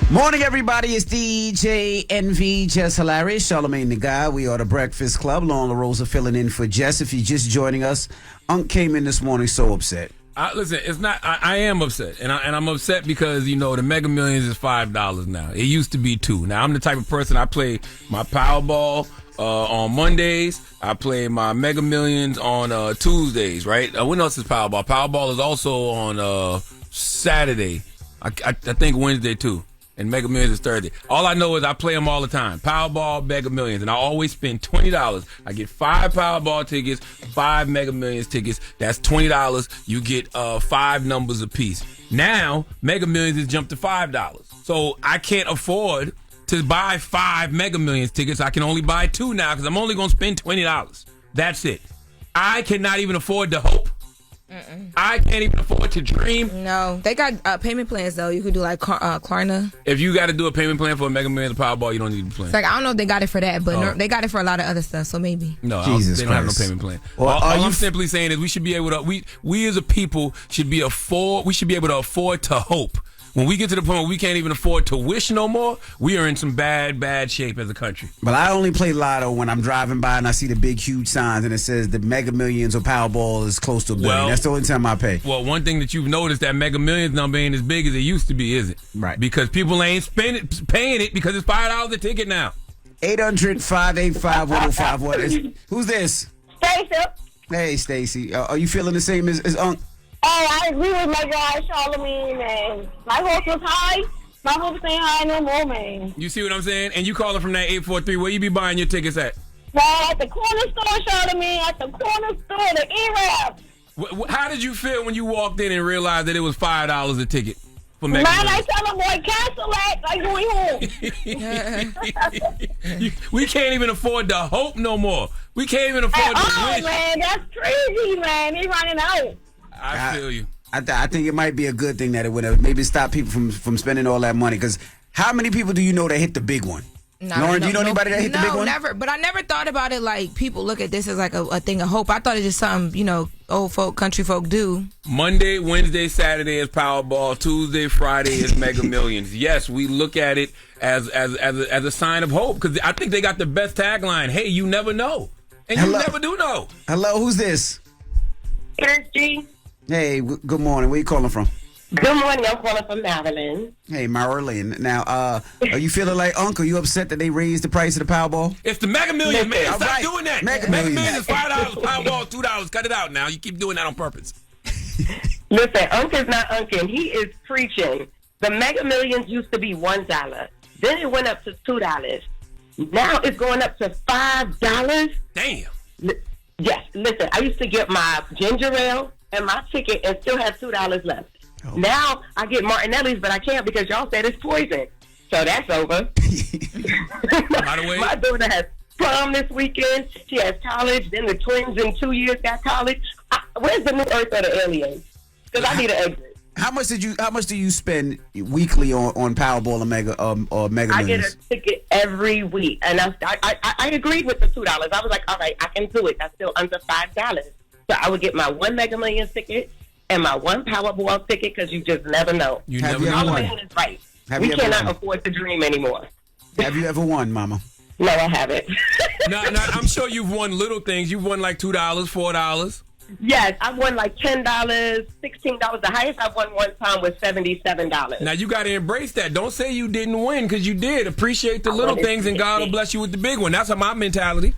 Morning, everybody. It's DJ NV, Jess Hilarious, Charlamagne the Guy. We are the Breakfast Club. Loren LaRosa filling in for Jess. If you're just joining us, Unc came in this morning so upset. Listen, it's not. I am upset, and I'm upset because the Mega Millions is $5 now. It used to be $2. Now I'm the type of person, I play my Powerball on Mondays. I play my Mega Millions on Tuesdays. Right? When else is Powerball? Powerball is also on Saturday. I think Wednesday too. And Mega Millions is Thursday. All I know is I play them all the time. Powerball, Mega Millions. And I always spend $20. I get 5 Powerball tickets, 5 Mega Millions tickets. That's $20. You get 5 numbers apiece. Now, Mega Millions has jumped to $5. So I can't afford to buy 5 Mega Millions tickets. I can only buy 2 now because I'm only going to spend $20. That's it. I cannot even afford to hope. I can't even afford to dream. No, they got payment plans though. You could do like Klarna. If you got to do a payment plan for a Mega Millions Powerball, you don't need a plan. It's like I don't know if they got it for that, but they got it for a lot of other stuff. So maybe. No, they don't have no payment plan. Well, all I'm simply saying is we should be able to. We as a people should be able to afford to hope. When we get to the point where we can't even afford to wish no more, we are in some bad shape as a country. But I only play Lotto when I'm driving by and I see the big, huge signs and it says the Mega Millions or Powerball is close to $1 billion. That's the only time I pay. Well, one thing that you've noticed, that Mega Millions number ain't as big as it used to be, is it? Right. Because people ain't paying it because it's $5 a ticket now. 800-585-1051. Who's this? Stacy, Hey, Phil. Hey, Stacy. Are you feeling the same as Unc? Oh, I agree with my guy, Charlamagne, man. My hopes was high. My hopes ain't high no more, man. You see what I'm saying? And you calling from that 843. Where you be buying your tickets at? Well, at the corner store, Charlamagne. At the corner store, the E-Rap. How did you feel when you walked in and realized that it was $5 a ticket for Man, Mega I Millions? tell him, boy, cancel that. Like going home. We can't even afford the hope no more. We can't even afford the wish. Man, that's crazy, man. He running out. I feel you. I think it might be a good thing that it would have maybe stopped people from spending all that money. Because how many people do you know that hit the big one? Loren, do you know anybody that hit the big one? No, never. But I never thought about it like people look at this as like a thing of hope. I thought it's just something, old folk, country folk do. Monday, Wednesday, Saturday is Powerball. Tuesday, Friday is Mega Millions. Yes, we look at it as a sign of hope because I think they got the best tagline. Hey, you never know. And you never do know. Hello, who's this? Here's G. Hey, good morning. Where you calling from? Good morning. I'm calling from Maryland. Hey, Marilyn. Now, are you feeling like Uncle? You upset that they raised the price of the Powerball? It's the Mega Millions, man. Stop right. doing that. Mega Mega Millions. Millions is $5, Powerball $2. Cut it out now. You keep doing that on purpose. Listen, Uncle's not Uncle. He is preaching. The Mega Millions used to be $1. Then it went up to $2. Now it's going up to $5. Damn. Yes. Listen, I used to get my ginger ale and my ticket and still have $2 left. Oh. Now I get Martinelli's, but I can't because y'all said it's poison. So that's over. By the way, my daughter has prom this weekend. She has college. Then the twins in 2 years got college. Where's the new Earth or the aliens? Because I need an exit. How much do you spend weekly on Powerball or Mega I Millions? get a ticket every week, and I agreed with the $2. I was like, all right, I can do it. That's still under $5. So I would get my one Mega Millions ticket and my one Powerball ticket because you just never know. You never know. Charlamagne is right. We cannot afford to dream anymore. Have you ever won, Mama? No, I haven't. no, I'm sure you've won little things. You've won like $2, $4. Yes, I've won like $10, $16. The highest I've won one time was $77. Now you got to embrace that. Don't say you didn't win because you did. Appreciate the little things, and God will bless you with the big one. That's my mentality.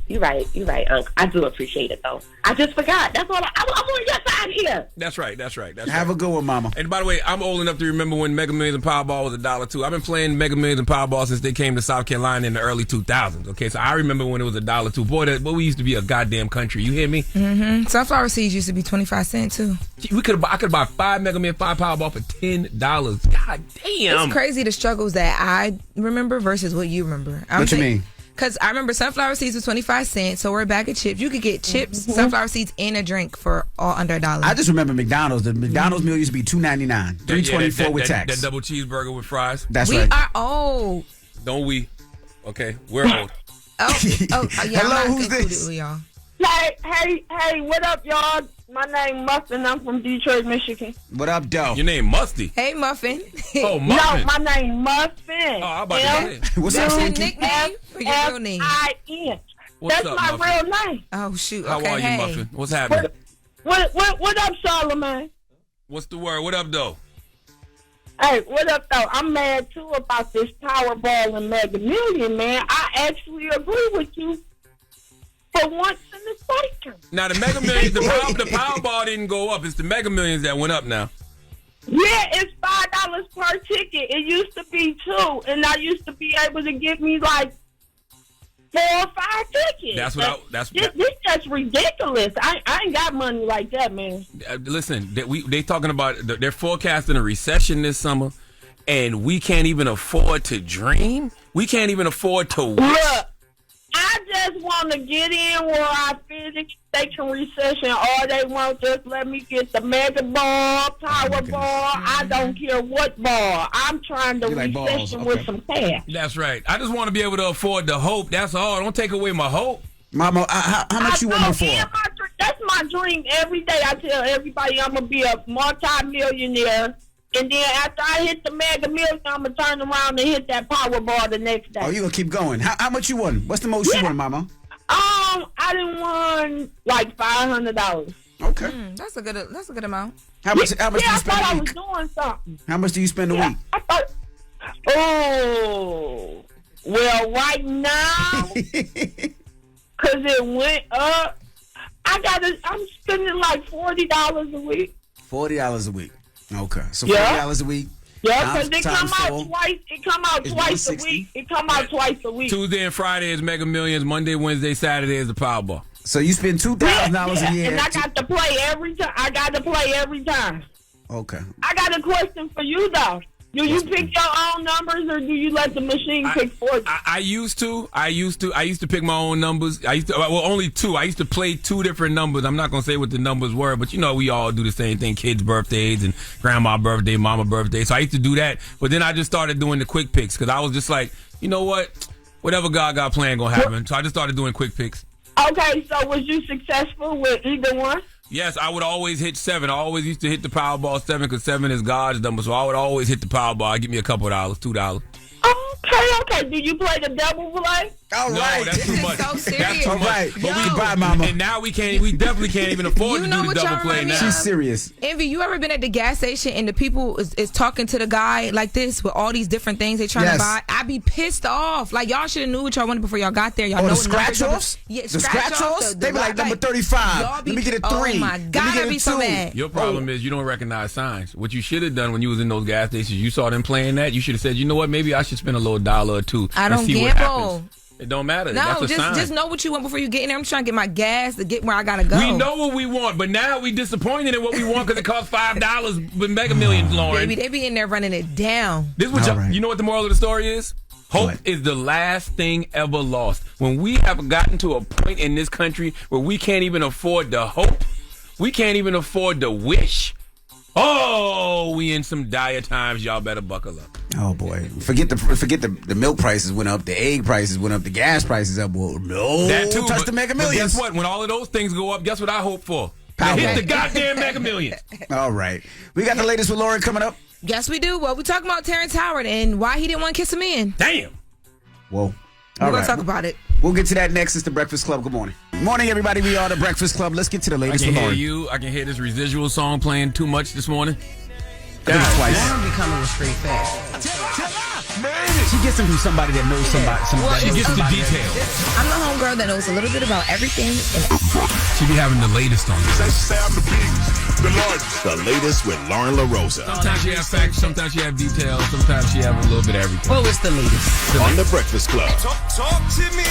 You're right, Unc. I do appreciate it, though. I just forgot. That's all. I'm on your side here. That's right. Have a good one, Mama. And by the way, I'm old enough to remember when Mega Millions and Powerball was $1 too. I've been playing Mega Millions and Powerball since they came to South Carolina in the early 2000s. Okay, so I remember when it was $1 too. Boy, we used to be a goddamn country. You hear me? Mm-hmm. Sunflower seeds used to be 25 cents too. I could buy 5 Mega Millions, 5 Powerball for $10. God damn! It's crazy the struggles that I remember versus what you remember. What you mean? Because I remember sunflower seeds was 25 cents, so we're a bag of chips. You could get chips, sunflower seeds, and a drink for all under $1. I just remember McDonald's. The McDonald's meal used to be $2.99, $3.24 with tax. That double cheeseburger with fries. That's we right. We are old. Don't we? Okay, we're old. Yeah, Hello, who's this? Y'all. Hey, what up, y'all? My name Muffin. I'm from Detroit, Michigan. What up, Doe? Your name Musty. Hey, Muffin. Oh, Muffin. No, my name Muffin. Oh, I'm about to say. What's up, your Funky? nickname or your real name? F-I-N. What's That's up, my Muffin? real name. Oh, shoot. How Okay, are you, hey. Muffin? What's happening? What up, Charlamagne? What's the word? What up, though? Hey, what up, though? I'm mad, too, about this Powerball and Mega Million, man. I actually agree with you for once in this lifetime. Now, the Mega Millions, the Powerball didn't go up. It's the Mega Millions that went up now. Yeah, it's $5 per ticket. It used to be $2, and I used to be able to get me like 4 or 5 tickets. This just ridiculous. I ain't got money like that, man. Listen, they talking about they're forecasting a recession this summer, and we can't even afford to dream. We can't even afford to wish. Look, I just want to get in where I finish taking recession. All they want, just let me get the Mega Ball, Powerball. I don't care what ball. I'm trying to recession with some cash. That's right. I just want to be able to afford the hope. That's all. Don't take away my hope. Mama, how much you want me for? That's my dream every day. I tell everybody I'm going to be a multi-millionaire. And then after I hit the Mega Million, I'm going to turn around and hit that Powerball the next day. Oh, you going to keep going. How much you won? What's the most you won, Mama? I done won like $500. Okay. That's a good amount. How much do you spend I thought a I week? was doing something. How much do you spend a week? I thought, well, right now, because it went up, I'm spending like $40 a week. $40 a week. Okay, so Yeah. $40 a week. Yeah, because it times come out four twice. It come out is twice a 160. week. It come out twice a week. Tuesday and Friday is Mega Millions. Monday, Wednesday, Saturday is the Powerball. So you spend $2,000 a year. And I got to play every time. Okay. I got a question for you though. Do you pick your own numbers or do you let the machine pick for you? I used to pick my own numbers. Only two. I used to play two different numbers. I'm not gonna say what the numbers were, but we all do the same thing: kids' birthdays and grandma's birthday, mama's birthday. So I used to do that. But then I just started doing the quick picks because I was just like, you know what? Whatever God got planned gonna happen. So I just started doing quick picks. Okay, so was you successful with either one? Yes, I would always hit 7. I always used to hit the Powerball 7 because 7 is God's number. So I would always hit the Powerball. I'd give me a couple of dollars, $2. Okay. Do you play the double play? All right. No, that's too much. So serious. That's too much. But we buy, Mama. And now we definitely can't even afford to do the double play now. She's serious. Envy, you ever been at the gas station and the people is talking to the guy like this with all these different things they trying to buy? I be pissed off. Like, y'all should have knew what y'all wanted before y'all got there. Y'all know the scratch-offs? Yeah, the scratch-offs? They be like, number 35. Let me get a 3. Oh, my God, I be so mad. Your problem is you don't recognize signs. What you should have done when you was in those gas stations, you saw them playing that, you should have said, you know what, maybe I should spend a little $1 or $2 I and don't see gamble. what happens. It don't matter. No, That's a sign. just know what you want before you get in there. I'm trying to get my gas to get where I gotta go. We know what we want, but now we disappointed in what we want because it costs $5 with Mega Millions, Loren. Baby, they be in there running it down. This what you know what the moral of the story is? Hope is the last thing ever lost. When we have gotten to a point in this country where we can't even afford to hope, we can't even afford to wish. Oh, we in some dire times. Y'all better buckle up. Oh boy! Forget the milk prices went up, the egg prices went up, the gas prices up. Well, no, that too. Touch the Mega Millions. Guess what? When all of those things go up, guess what I hope for? Hit the goddamn Mega Millions. All right, we got the latest with Loren coming up. Yes, we do. Well, we talking about Terrence Howard and why he didn't want to kiss him in. Damn. Whoa. We're gonna talk about it. We'll get to that next. It's the Breakfast Club. Good morning. Morning, everybody. We are the Breakfast Club. Let's get to the latest with Loren. I can hear this residual song playing too much this morning. Loren be coming with straight facts. She gets them from somebody that knows somebody. She gets the details. I'm the homegirl that knows a little bit about everything. She be having the latest on this. The latest with Lauren LaRosa. Sometimes she have facts, sometimes she have details, sometimes she have a little bit of everything. Well, it's the latest. On the Breakfast Club. Talk to me.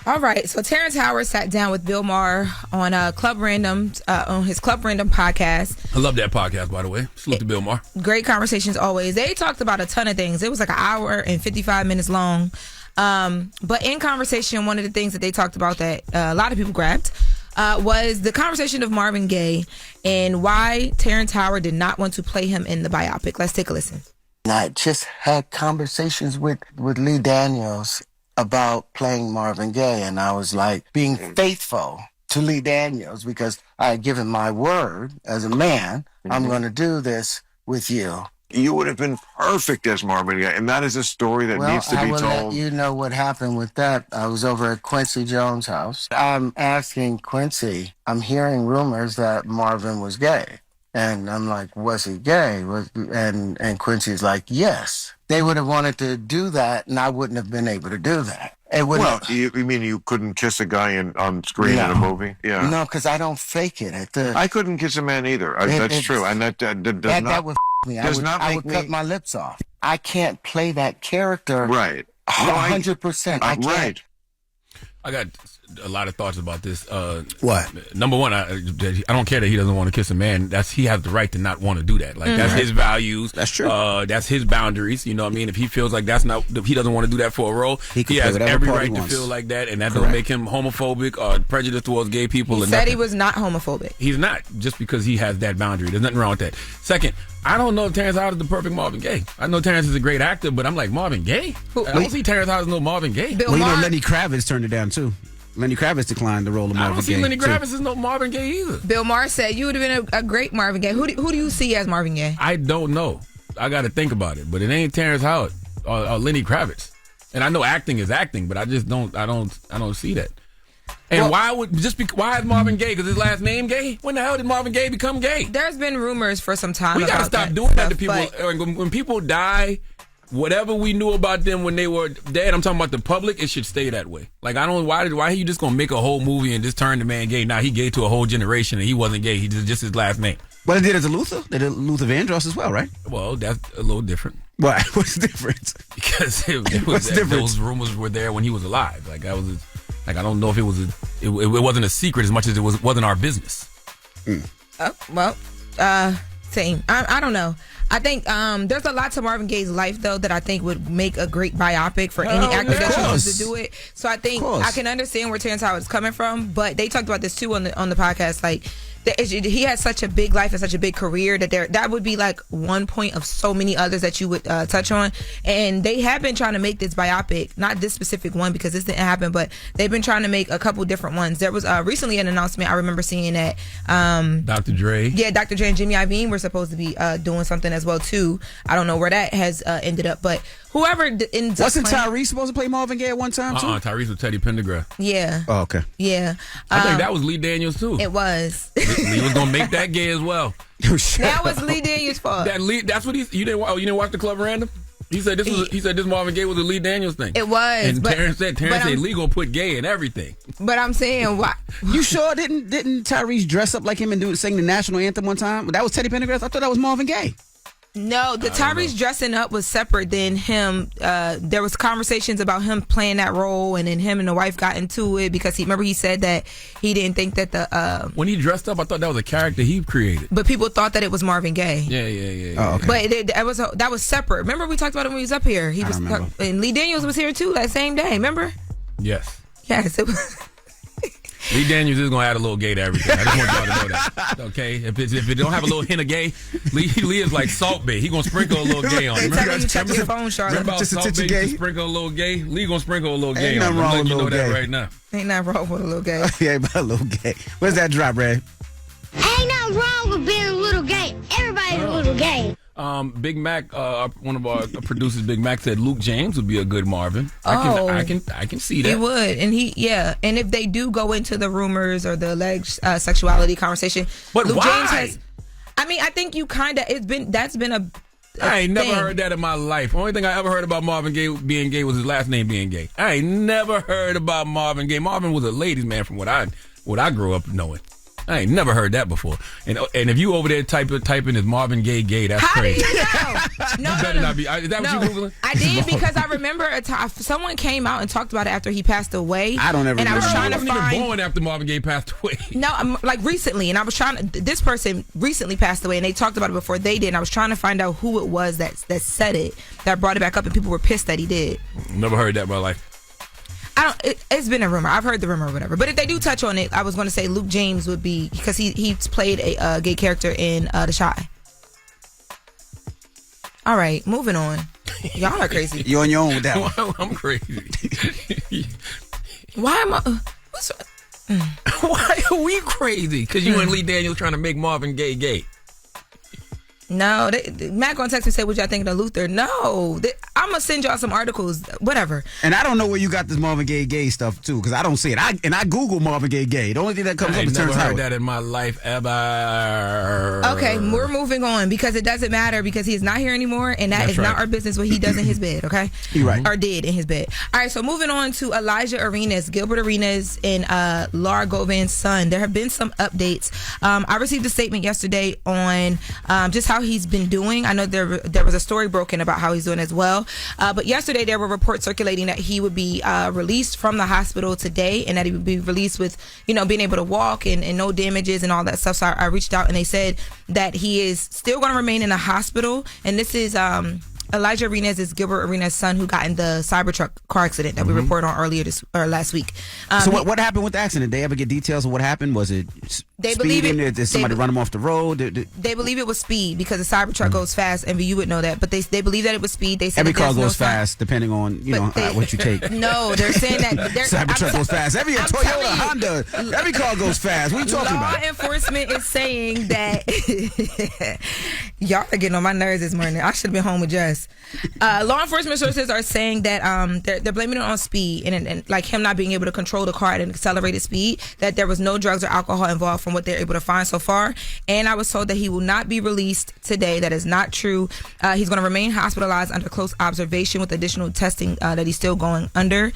All right, so Terrence Howard sat down with Bill Maher on Club Random on his Club Random podcast. I love that podcast, by the way. Salute to Bill Maher. Great conversations always. They talked about a ton of things. It was like an hour and 55 minutes long. But in conversation, one of the things that they talked about that a lot of people grabbed was the conversation of Marvin Gaye and why Terrence Howard did not want to play him in the biopic. Let's take a listen. I just had conversations with Lee Daniels about playing Marvin Gaye, and I was like being faithful to Lee Daniels because I had given my word as a man, I'm going to do this with you. You would have been perfect as Marvin Gaye, and that is a story that needs to be told. Let you know what happened with that. I was over at Quincy Jones' house. I'm asking Quincy, I'm hearing rumors that Marvin was gay. And I'm like, was he gay? And Quincy's like, yes. They would have wanted to do that, and I wouldn't have been able to do that. You mean you couldn't kiss a guy on screen in a movie? Yeah. No, because I don't fake it. I couldn't kiss a man either. That's true. And that does not... That would me. I would cut my lips off. I can't play that character. Right. 100%. I can't. Right. I got a lot of thoughts about this. What? Number one, I don't care that he doesn't want to kiss a man. He has the right to not want to do that. Like that's his values. That's true. That's his boundaries. You know what I mean? If he feels like if he doesn't want to do that for a role, he has every right to feel like that, and that don't make him homophobic or prejudiced towards gay people. He said he was not homophobic. He's not, just because he has that boundary. There's nothing wrong with that. Second, I don't know if Terrence Howard is the perfect Marvin Gaye. I know Terrence is a great actor, but I'm like, Marvin Gaye? I don't see Terrence Howard as no Marvin Gaye. Well, you know, Lenny Kravitz turned it down too. Lenny Kravitz declined the role of Marvin Gaye. I don't see Lenny Kravitz as no Marvin Gaye either. Bill Maher said you would have been a great Marvin Gaye. Who do you see as Marvin Gaye? I don't know. I got to think about it, but it ain't Terrence Howard or Lenny Kravitz. And I know acting is acting, but I just don't. I don't see that. And why is Marvin Gaye? Because his last name Gaye? When the hell did Marvin Gaye become gay? There's been rumors for some time. We gotta stop doing that to people. When people die, whatever we knew about them when they were dead, I'm talking about the public, it should stay that way. Like, I don't, why are you just going to make a whole movie and just turn the man gay? Now he gay to a whole generation and he wasn't gay. He just his last name. Well, they did it to Luther. They did Luther Vandross as well, right? Well, that's a little different. Why? What's the difference? Because those rumors were there when he was alive. Like, I don't know if it wasn't a secret as much as it wasn't our business. Same. I don't know. I think there's a lot to Marvin Gaye's life, though, that I think would make a great biopic for any actor that chooses to do it. So I think I can understand where Terrence Howard's coming from, but they talked about this too on the podcast. Like, he has such a big life and such a big career that would be like one point of so many others that you would touch on. And they have been trying to make this biopic, not this specific one because this didn't happen, but they've been trying to make a couple different ones. There was recently an announcement I remember seeing that Dr. Dre. Yeah, Dr. Dre and Jimmy Iovine were supposed to be doing something as well too. I don't know where that has ended up, but whoever ends up wasn't Tyrese supposed to play Marvin Gaye at one time too? Tyrese was Teddy Pendergrass. Yeah. Oh, okay. Yeah. I think that was Lee Daniels too. It was. Lee was gonna make that gay as well. That was Lee Daniels' fault. That's what you didn't watch the Club Random? He said this Marvin Gaye was a Lee Daniels thing. It was. And Terrence said Lee gonna put gay in everything. But I'm saying why? You sure didn't Tyrese dress up like him and sing the national anthem one time? That was Teddy Pendergrass. I thought that was Marvin Gaye. No, the Tyrese dressing up was separate than him. There was conversations about him playing that role, and then him and the wife got into it because he said that he didn't think that when he dressed up, I thought that was a character he created. But people thought that it was Marvin Gaye. Yeah. Oh, okay. But that was separate. Remember we talked about it when he was up here. And Lee Daniels was here too that same day. Remember? Yes. Yes, it was. Lee Daniels is gonna add a little gay to everything. I just want y'all to know that. Okay, if it don't have a little hint of gay, Lee is like Salt Bae. He gonna sprinkle a little gay on it. Remember you check your phone, Charlotte. Remember Just a Salt titch Bae of gay? used to sprinkle a little gay? Lee gonna sprinkle a little gay Ain't on it. nothing wrong I'm with letting you know a little that gay. right now. Ain't nothing wrong with a little gay. Yeah, but a little gay. Where's that drop, Ray? Ain't nothing wrong with being a little gay. Everybody's a little gay. Big Mack, one of our producers, Big Mack, said Luke James would be a good Marvin. I can see that. He would, and and if they do go into the rumors or the alleged sexuality conversation, but Luke why? James has. I mean, I think you kind of that's been a I ain't never thing. heard that in my life. Only thing I ever heard about Marvin Gaye being gay was his last name being gay. I ain't never heard about Marvin Gaye. Marvin was a ladies' man from what I grew up knowing. I ain't never heard that before. And if you over there typing is Marvin Gaye gay, that's crazy. How do you know? You better not be. Is that what you Googling? I did because I remember a time someone came out and talked about it after he passed away. I don't ever. And I was trying to wasn't find. even born after Marvin Gaye passed away. No, like recently, and I was trying to. This person recently passed away, and they talked about it before they did. And I was trying to find out who it was that said it, that brought it back up, and people were pissed that he did. Never heard that in my life. It's been a rumor. I've heard the rumor or whatever. But if they do touch on it, I was going to say Luke James would be, because he's played a gay character in The Chi. All right, moving on. Y'all are crazy. You're on your own with that one. I'm crazy. Why am I? Why are we crazy? Because you and Lee Daniels trying to make Marvin Gaye gay. No, Matt gonna text me and say, what y'all think of Luther? No, I'm gonna send y'all some articles, whatever. And I don't know where you got this Marvin Gaye gay stuff too, because I don't see it. I Google Marvin Gaye gay. The only thing that comes up is never Terrence heard Howard. that in my life ever. Okay, we're moving on because it doesn't matter because he is not here anymore, and that is not our business what he does in his bed. Okay, you're right, or did in his bed. All right, so moving on to Elijah Arenas, Gilbert Arenas, and Laura Govan's son. There have been some updates. I received a statement yesterday on just how he's been doing. I know there was a story broken about how he's doing as well. But yesterday there were reports circulating that he would be released from the hospital today and that he would be released with, being able to walk and no damages and all that stuff. So I reached out and they said that he is still going to remain in the hospital. And this is Elijah Arenas is Gilbert Arenas' son who got in the Cybertruck car accident that we reported on earlier last week. So what happened with the accident? Did they ever get details of what happened? Was it speeding? Did somebody run him off the road? They believe it was speed because the Cybertruck goes fast, and you would know that. But they believe that it was speed. They said every car goes fast depending on what you take. No, they're saying that Cybertruck goes fast. Every Toyota, Honda, every car goes fast. What are you talking about? Law enforcement is saying that Y'all are getting on my nerves this morning. I should have been home with Jess. Law enforcement sources are saying that they're blaming it on speed and like him not being able to control the car at an accelerated speed, that there was no drugs or alcohol involved from what they're able to find so far. And I was told that he will not be released today. That is not true. He's going to remain hospitalized under close observation with additional testing that he's still going under.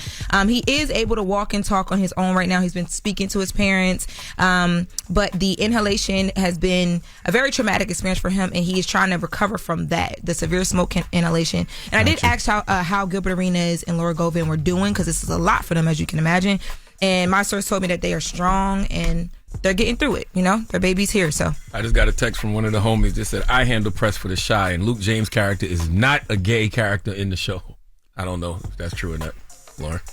He is able to walk and talk on his own right now. He's been speaking to his parents. But the inhalation has been a very traumatic experience for him, and he is trying to recover from that, the severe smoke inhalation. And I did ask how Gilbert Arenas and Laura Govan were doing, because this is a lot for them, as you can imagine. And my source told me that they are strong and they're getting through it. You know, their baby's here. So I just got a text from one of the homies that said, I handle press for The Chi, and Luke James' character is not a gay character in the show. I don't know if that's true or not. Lauren's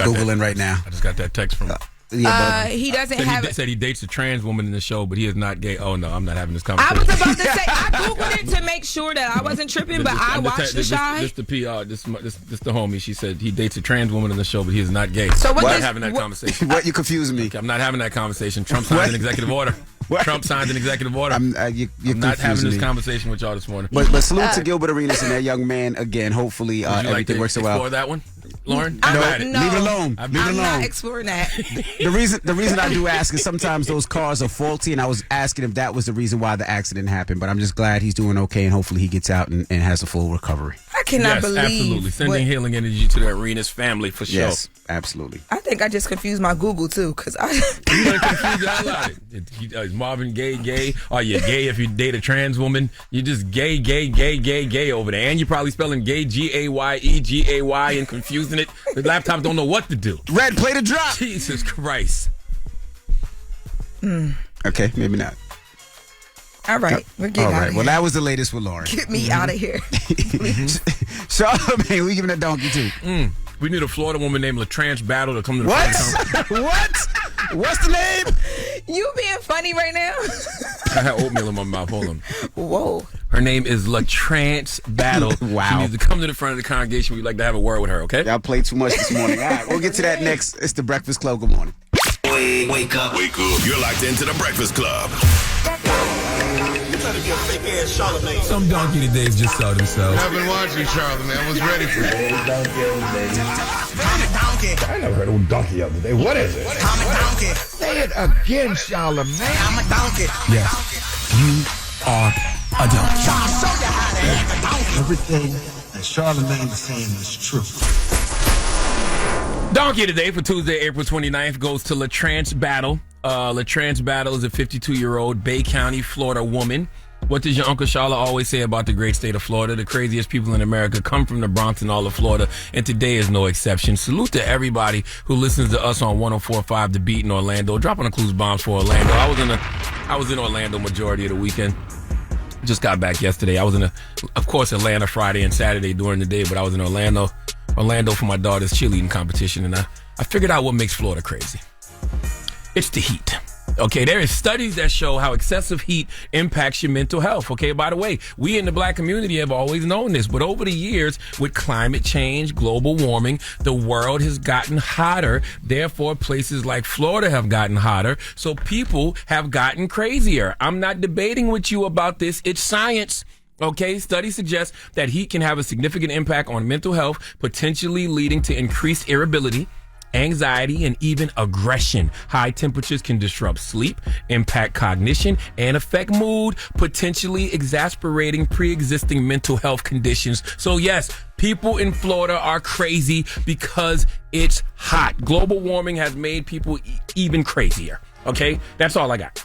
Googling right now. I just got that text from he doesn't have. He said he dates a trans woman in the show, but he is not gay. Oh no, I'm not having this conversation. I was about to say, I googled it to make sure that I wasn't tripping, but I watched The Chi. This the PR. This the homie. She said he dates a trans woman in the show, but he is not gay. So I'm not having that conversation. What? You confusing me? Okay, I'm not having that conversation. Trump signed an executive order. Trump signed an executive order. I'm not having this conversation with y'all this morning. But salute to Gilbert Arenas and that young man again. Hopefully everything works out well. Explore that one, Lauren? No, leave it alone. I'm not exploring that. The reason I do ask is sometimes those cars are faulty, and I was asking if that was the reason why the accident happened. But I'm just glad he's doing okay, and hopefully he gets out and has a full recovery. I cannot believe. Absolutely. Sending healing energy to the Arenas family for sure. Yes, absolutely. I think I just confused my Google too, because I. You done confused the hell out of it. Is Marvin gay? Are you gay if you date a trans woman? You're just gay over there. And you're probably spelling gay Gaye, and confusing it. The laptops don't know what to do. Red, play the drop. Jesus Christ. Okay, maybe not. All right, we're getting out of here. Well, that was the latest with Loren. Get me out of here. Charlamagne, we giving a donkey too. We need a Florida woman named LaTrance Battle to come to the What? What's the name? You being funny right now? I had oatmeal in my mouth. Hold on. Whoa. Her name is LaTrance Battle. Wow. She needs to come to the front of the congregation. We'd like to have a word with her, okay? Y'all played too much this morning. All right, we'll get to that next. It's the Breakfast Club. Good morning. Wake up. You're locked into the Breakfast Club. Some donkey todays just saw themselves. I've been watching, Charlamagne. I was ready for it. I never heard of a donkey the other day. What is it? I'm a donkey. Say it again, Charlamagne. I'm a donkey. Yes, you are a donkey. I'll show you how to act a donkey. Everything that Charlamagne is saying is true. Donkey today for Tuesday, April 29th goes to LaTrance Battle. LaTrance Battle is a 52-year-old Bay County, Florida woman. What does your Uncle Charla always say about the great state of Florida? The craziest people in America come from the Bronx and all of Florida, and today is no exception. Salute to everybody who listens to us on 104.5 The Beat in Orlando. Dropping the clues bombs for Orlando. I was in Orlando majority of the weekend. Just got back yesterday. I was in, of course, Atlanta Friday and Saturday during the day, but I was in Orlando for my daughter's cheerleading competition, and I figured out what makes Florida crazy. It's the heat. Okay, there is studies that show how excessive heat impacts your mental health. Okay, by the way, we in the black community have always known this, but over the years, with climate change, global warming, the world has gotten hotter. Therefore, places like Florida have gotten hotter, so people have gotten crazier. I'm not debating with you about this. It's science. Okay, studies suggest that heat can have a significant impact on mental health, potentially leading to increased irritability, anxiety, and even aggression. High temperatures can disrupt sleep, impact cognition, and affect mood, potentially exacerbating pre-existing mental health conditions. So yes, people in Florida are crazy because it's hot. Global warming has made people even crazier. Okay, that's all I got.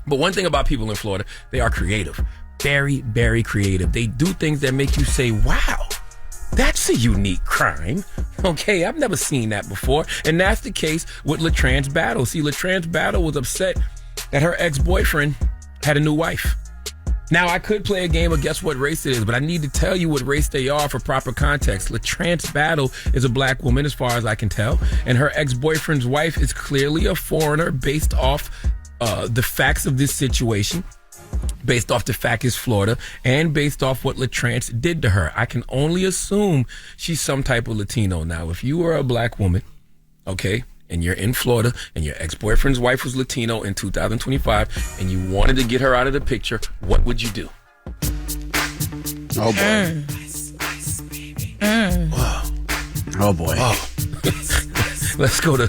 But one thing about people in Florida, they are creative. Very, very creative. They do things that make you say, wow, that's a unique crime. Okay, I've never seen that before. And that's the case with LaTrance Battle. See, LaTrance Battle was upset that her ex-boyfriend had a new wife. Now, I could play a game of guess what race it is, but I need to tell you what race they are for proper context. LaTrance Battle is a black woman, as far as I can tell, and her ex-boyfriend's wife is clearly a foreigner based off the facts of this situation. Based off the fact is Florida, and based off what LaTrance did to her. I can only assume she's some type of Latino. Now, if you were a black woman, okay, and you're in Florida, and your ex-boyfriend's wife was Latino in 2025, and you wanted to get her out of the picture, what would you do? Oh, boy. Oh, boy. Oh. Let's go to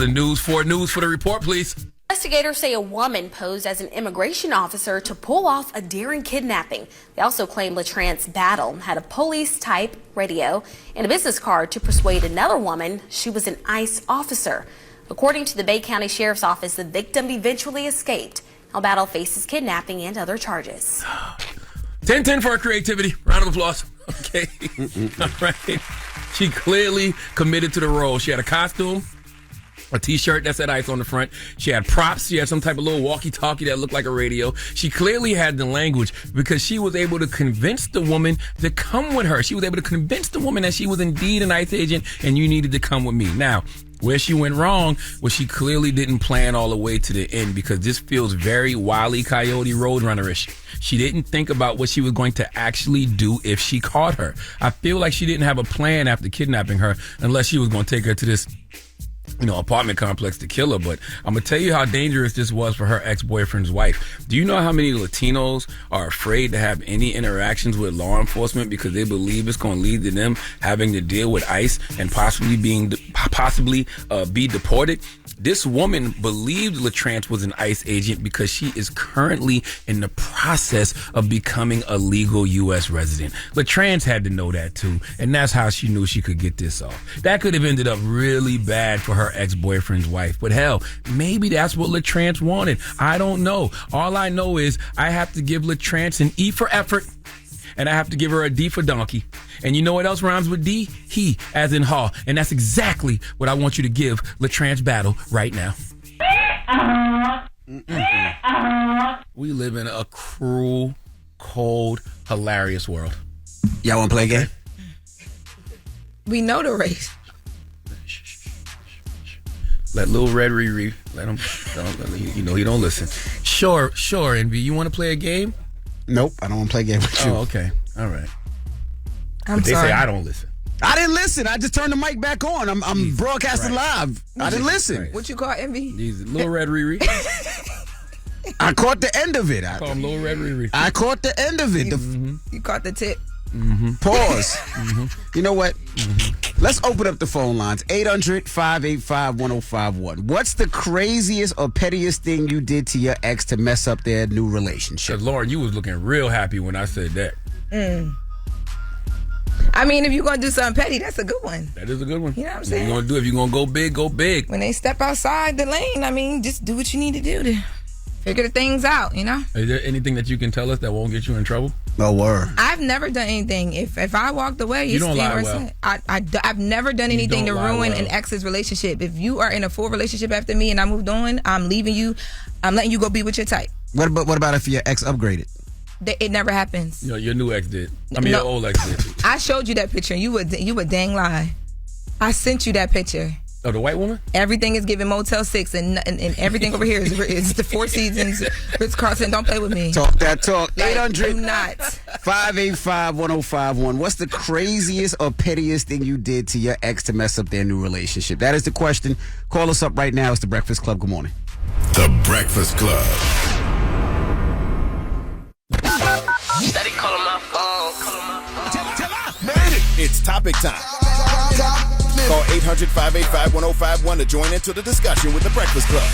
news for the report, please. Investigators say a woman posed as an immigration officer to pull off a daring kidnapping. They also claim LaTrance Battle had a police-type radio and a business card to persuade another woman she was an ICE officer. According to the Bay County Sheriff's Office, the victim eventually escaped. Now Battle faces kidnapping and other charges. 10-10 for her creativity. Round of applause. Okay. All right. She clearly committed to the role. She had a costume, a T-shirt that said ICE on the front. She had props. She had some type of little walkie-talkie that looked like a radio. She clearly had the language because she was able to convince the woman to come with her. She was able to convince the woman that she was indeed an ICE agent and you needed to come with me. Now, where she went wrong was she clearly didn't plan all the way to the end because this feels very Wile E. Coyote Roadrunner-ish. She didn't think about what she was going to actually do if she caught her. I feel like she didn't have a plan after kidnapping her unless she was going to take her to this apartment complex to kill her. But I'm going to tell you how dangerous this was for her ex-boyfriend's wife. Do you know how many Latinos are afraid to have any interactions with law enforcement because they believe it's going to lead to them having to deal with ICE and possibly be deported? This woman believed LaTrance was an ICE agent because she is currently in the process of becoming a legal U.S. resident. LaTrance had to know that too, and that's how she knew she could get this off. That could have ended up really bad for her ex-boyfriend's wife, but hell, maybe that's what LaTrance wanted. I don't know. All I know is I have to give LaTrance an E for effort, and I have to give her a D for donkey. And you know what else rhymes with D? He, as in haw. And that's exactly what I want you to give LaTrance Battle right now. We live in a cruel, cold, hilarious world. Y'all want to play a game? We know the race. Let Lil Red Riri. Let him. He don't listen. Sure, Envy. You want to play a game? Nope, I don't want to play a game with you. Oh, okay. All right. But they say I don't listen. I didn't listen. I just turned the mic back on. I'm broadcasting live. I didn't listen. What you call Envy? Lil Red Riri. I caught the end of it. Call him Lil Red Riri. I caught the end of it. You caught the tip. Pause. You know what? Let's open up the phone lines. 800-585-1051. What's the craziest or pettiest thing you did to your ex to mess up their new relationship? Lauren, you was looking real happy when I said that. I mean, if you're going to do something petty, that's a good one. That is a good one. You know what I'm saying? If you're going to go big, go big. When they step outside the lane, I mean, just do what you need to do to figure the things out, you know? Is there anything that you can tell us that won't get you in trouble? No word. I've never done anything. If I walked away, you don't lie well. I've never done anything to ruin an ex's relationship. If you are in a full relationship after me and I moved on, I'm leaving you. I'm letting you go be with your type. What about if your ex upgraded? It never happens. Your new ex did. Your old ex did. I showed you that picture. You would dang lie. I sent you that picture. Oh, the white woman? Everything is giving Motel 6, and everything over here is the Four Seasons, Ritz-Carlton. Don't play with me. Talk that talk. Like, 800 do not. 585-1051. What's the craziest or pettiest thing you did to your ex to mess up their new relationship? That is the question. Call us up right now. It's The Breakfast Club. Good morning. The Breakfast Club. Steady calling my phone. It's topic time. Call 800-585-1051 to join into the discussion with The Breakfast Club.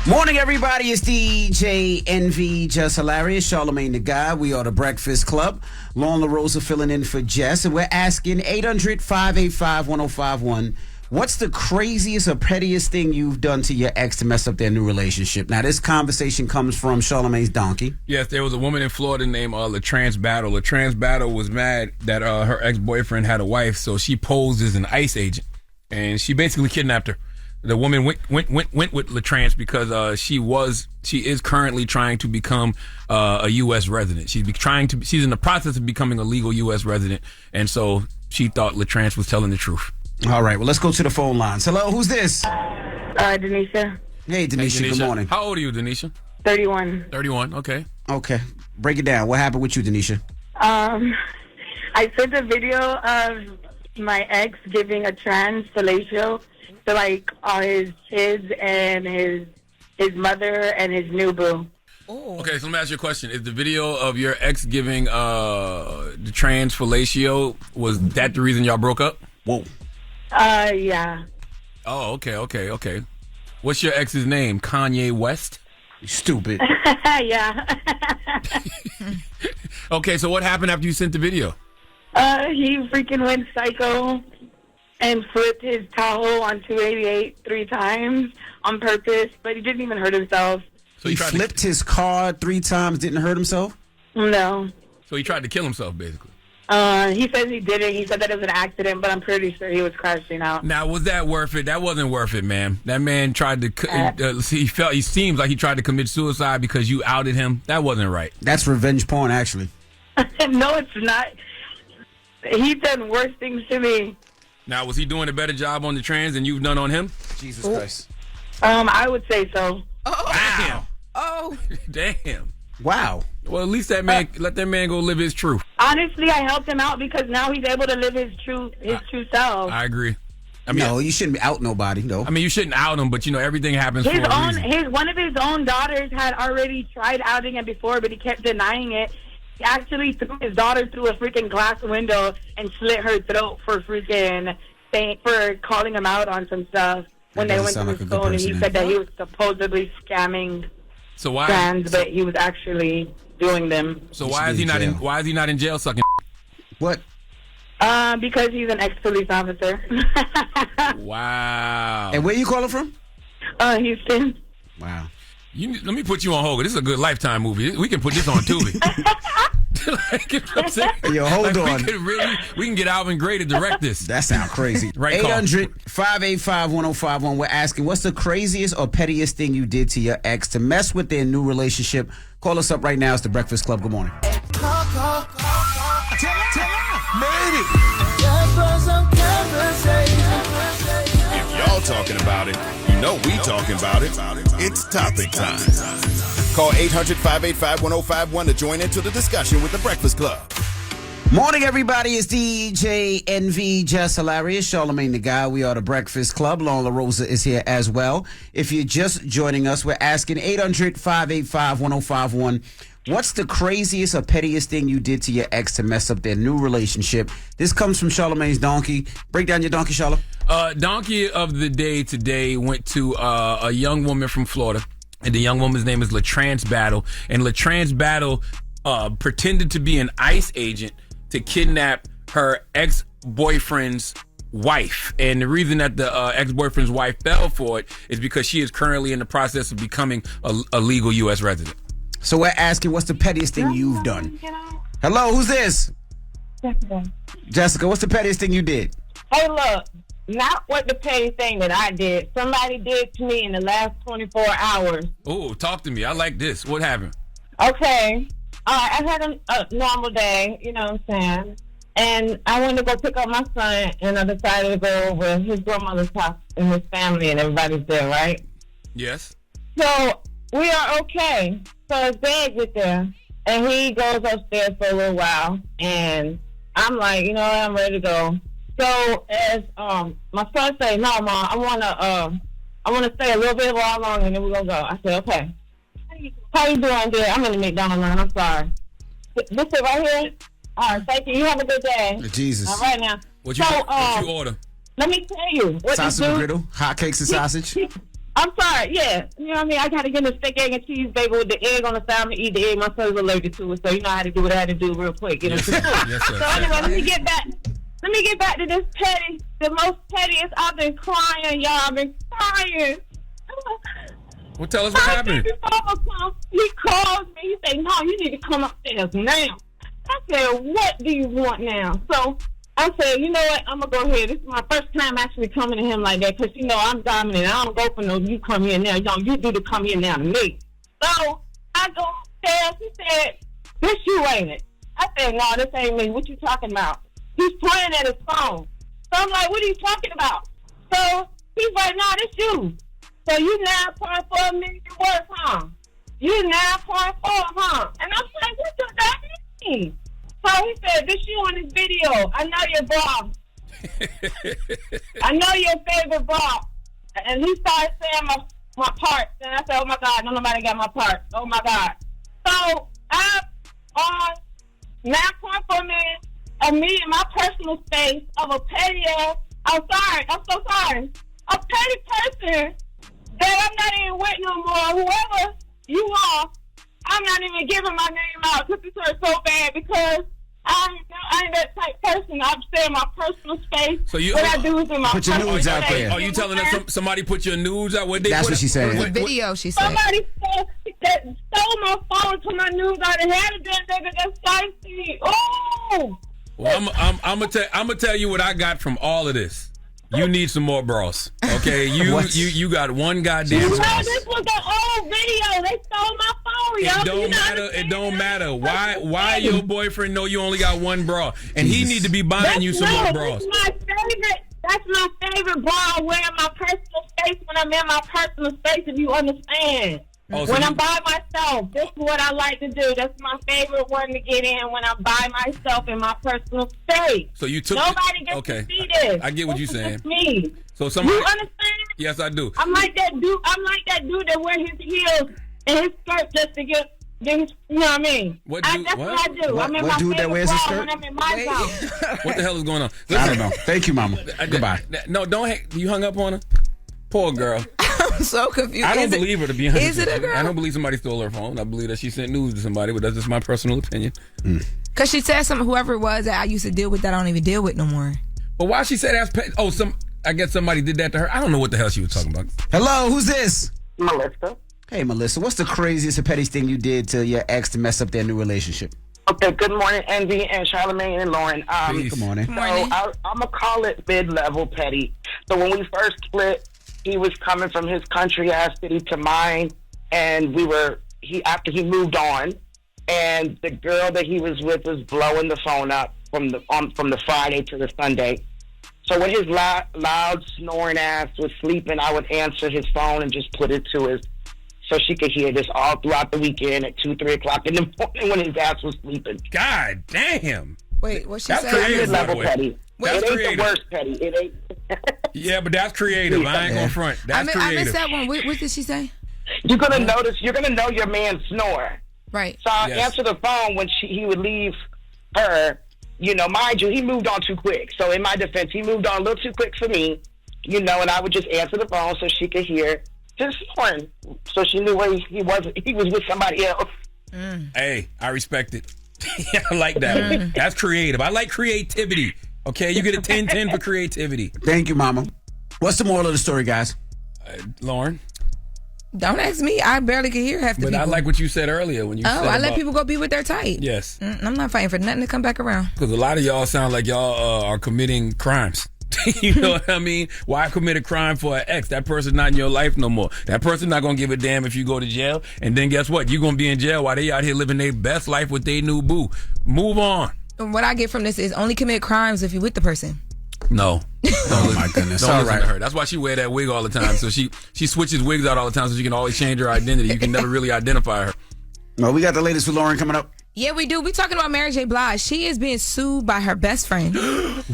Morning, everybody. It's DJ Envy, Jess Hilarious, Charlamagne the Guy. We are The Breakfast Club. Loren LaRosa filling in for Jess, and we're asking 800-585-1051. What's the craziest or pettiest thing you've done to your ex to mess up their new relationship? Now, this conversation comes from Charlamagne's donkey. Yes, there was a woman in Florida named LaTrance Battle. LaTrance Battle was mad that her ex-boyfriend had a wife, so she posed as an ICE agent, and she basically kidnapped her. The woman went with LaTrance because she is currently trying to become a U.S. resident. She's in the process of becoming a legal U.S. resident, and so she thought LaTrance was telling the truth. All right, well, let's go to the phone lines. Hello, who's this? Denisha. Hey, Denisha, good morning. How old are you, Denisha? 31. 31, okay. Okay, break it down. What happened with you, Denisha? I sent a video of my ex giving a trans fellatio to like all his kids and his mother and his new boo. Okay, so let me ask you a question. Is the video of your ex giving the trans fellatio, was that the reason y'all broke up? Whoa. Yeah. Oh, okay. What's your ex's name? Kanye West? Stupid. Yeah. Okay, so what happened after you sent the video? He freaking went psycho and flipped his Tahoe on 288 3 times on purpose, but he didn't even hurt himself. So he flipped his car 3 times, didn't hurt himself? No. So he tried to kill himself, basically. He says he didn't. He said that it was an accident, but I'm pretty sure he was crashing out. Now, was that worth it? That wasn't worth it, man. That man tried to. He seems like he tried to commit suicide because you outed him. That wasn't right. That's revenge porn, actually. No, it's not. He's done worse things to me. Now, was he doing a better job on the trans than you've done on him? Jesus Christ. I would say so. Damn. Oh. Damn. Wow. Well, at least that man let that man go live his truth. Honestly, I helped him out because now he's able to live his true self. I agree. No, you shouldn't out nobody, though. I mean, you shouldn't out him, but everything happens for a reason. One of his own daughters had already tried outing him before, but he kept denying it. He actually threw his daughter through a freaking glass window and slit her throat for calling him out on some stuff when they went to his phone, and he said that he was supposedly scamming trans, but he was actually doing them. So why is he not in? Why is he not in jail sucking? What? Because he's an ex-police officer. Wow. And where you calling from? Houston. Wow. Let me put you on hold. This is a good Lifetime movie. We can put this on Tubi. Yo, hold on. We can get Alvin Gray to direct this. That sounds crazy. Right. 800-585-1051. We're asking, what's the craziest or pettiest thing you did to your ex to mess with their new relationship? Call us up right now. It's The Breakfast Club. Good morning. If y'all talking about it, you know we talking about it. It's topic time. Call 800-585-1051 to join into the discussion with The Breakfast Club. Morning, everybody. It's DJ NV, Jess Hilarious, Charlamagne the Guy. We are The Breakfast Club. Loren LaRosa is here as well. If you're just joining us, we're asking 800-585-1051. What's the craziest or pettiest thing you did to your ex to mess up their new relationship? This comes from Charlamagne's Donkey. Break down your donkey, Charla. Donkey of the day today went to a young woman from Florida. And the young woman's name is LaTrance Battle. And LaTrance Battle pretended to be an ICE agent to kidnap her ex-boyfriend's wife. And the reason that the ex-boyfriend's wife fell for it is because she is currently in the process of becoming a legal U.S. resident. So we're asking, what's the pettiest thing you've done? Hello, who's this? Jessica, what's the pettiest thing you did? Hey, look, not what the petty thing that I did. Somebody did to me in the last 24 hours. Oh, talk to me. I like this. What happened? Okay. I had a normal day, you know what I'm saying? And I went to go pick up my son, and I decided to go over his grandmother's house and his family, and everybody's there, right? Yes. So we are okay. So his dad gets there, and he goes upstairs for a little while, and I'm like, you know what, I'm ready to go. So as my son said, no, Mom, I wanna stay a little bit longer, and then we're gonna go. I said, okay. How you doing, dear? I'm in the McDonald's line. I'm sorry. This is right here? All right, thank you. You have a good day. Jesus. All right, now. What you order? Let me tell you. What sausage and griddle, hot cakes and sausage. I'm sorry, yeah. You know what I mean? I got to get a steak, egg, and cheese bagel with the egg on the side. I'm going to eat the egg. My son's allergic to it, so you know how to do what I had to do real quick. Get him to school. Yes, sir. So anyway, let me get back to this the most pettiest. I've been crying, y'all. I've been crying. Well, tell us what happened. He calls me. He said, no, you need to come upstairs now. I said, what do you want now? So I said, you know what? I'm going to go ahead. This is my first time actually coming to him like that because, you know, I'm dominant. I don't go for no, you come here now. You do to come here now to me. So I go upstairs. He said, this you, ain't it? I said, no, this ain't me. What you talking about? He's playing at his phone. So I'm like, what are you talking about? So he's like, no, this you. So you 9.4 million worth, huh? You 9.4, huh? And I'm like, what does that mean? So he said, this you on this video. I know your boss. I know your favorite bra. And he started saying my parts. And I said, oh, my God, nobody got my parts. Oh, my God. So I'm on 9.4 minutes of me in my personal space of a petty ass. I'm so sorry. A petty person that I'm not even with no more. Whoever you are, I'm not even giving my name out because it hurts so bad because I ain't that type person. I'm saying my personal space. So you what I do is in my put your personal nudes out space. there. Are you telling us somebody put your nudes out? That's what she said. The video, she said. Somebody stole my phone to my news out and had it there that started seeing. Oh! Well, I'm gonna tell you what I got from all of this. You need some more bras, okay? You got one goddamn. No, bra. this was an old video. They stole my phone, yo. It don't matter. It don't matter. Why your boyfriend know you only got one bra, and he need to be buying you some more bras? That's my favorite bra. I wear in my personal space when I'm in my personal space. If you understand. Oh, so when I'm by myself, this is what I like to do. That's my favorite one to get in when I'm by myself in my personal space. So you took nobody gets to see this. I get what you're saying. It's me. So somebody, you understand? Yes, I do. I'm like that dude that wear his heels and his skirt just to get. You know what I mean? That's what I do. I'm in my dude that wears his skirt? when I'm in my house. What the hell is going on? I don't know. Thank you, Mama. Goodbye. No, don't. You hung up on her. Poor girl. I'm so confused. I don't believe her, to be honest. Is it a girl? I don't believe somebody stole her phone. I believe that she sent news to somebody, but that's just my personal opinion. Because she said whoever it was that I used to deal with that I don't even deal with no more. But why she said that's I guess somebody did that to her. I don't know what the hell she was talking about. Hello, who's this? Melissa. Hey, Melissa. What's the craziest or pettiest thing you did to your ex to mess up their new relationship? Okay, good morning, Envy and Charlamagne and Loren. Good morning. So I'm going to call it mid-level petty. So when we first split, he was coming from his country-ass city to mine, and after he moved on, and the girl that he was with was blowing the phone up from the Friday to the Sunday. So when his loud snoring ass was sleeping, I would answer his phone and just put it to his, so she could hear this all throughout the weekend at 2, 3 o'clock in the morning when his ass was sleeping. God damn. Wait, what she That's said? creative, Mid-level by the way. petty. That's it ain't creative. the worst petty. It ain't. Yeah, but that's creative. I ain't gonna front. That's I creative. missed that one. What did she say? You're gonna know your man snore. Right. So I answer the phone when he would leave her. You know, mind you, he moved on too quick. So in my defense, he moved on a little too quick for me. You know, and I would just answer the phone so she could hear his snoring, so she knew where he was. He was with somebody else. Hey, I respect it. I like that. That's creative. I like creativity. Okay, you get a 10-10 for creativity. Thank you, Mama. What's the moral of the story, guys? Lauren? Don't ask me. I barely could hear half the people. But I like what you said earlier when you said I let people go be with their type. Yes. I'm not fighting for nothing to come back around. Because a lot of y'all sound like y'all are committing crimes. You know what I mean? Why commit a crime for an ex? That person's not in your life no more. That person's not going to give a damn if you go to jail. And then guess what? You're going to be in jail while they out here living their best life with their new boo. Move on. What I get from this is only commit crimes if you're with the person. No. Oh, my goodness. Don't All listen right. to her. That's why she wear that wig all the time. So she switches wigs out all the time so she can always change her identity. You can never really identify her. Well, we got the latest with Loren coming up. Yeah, we do. We talking about Mary J. Blige. She is being sued by her best friend.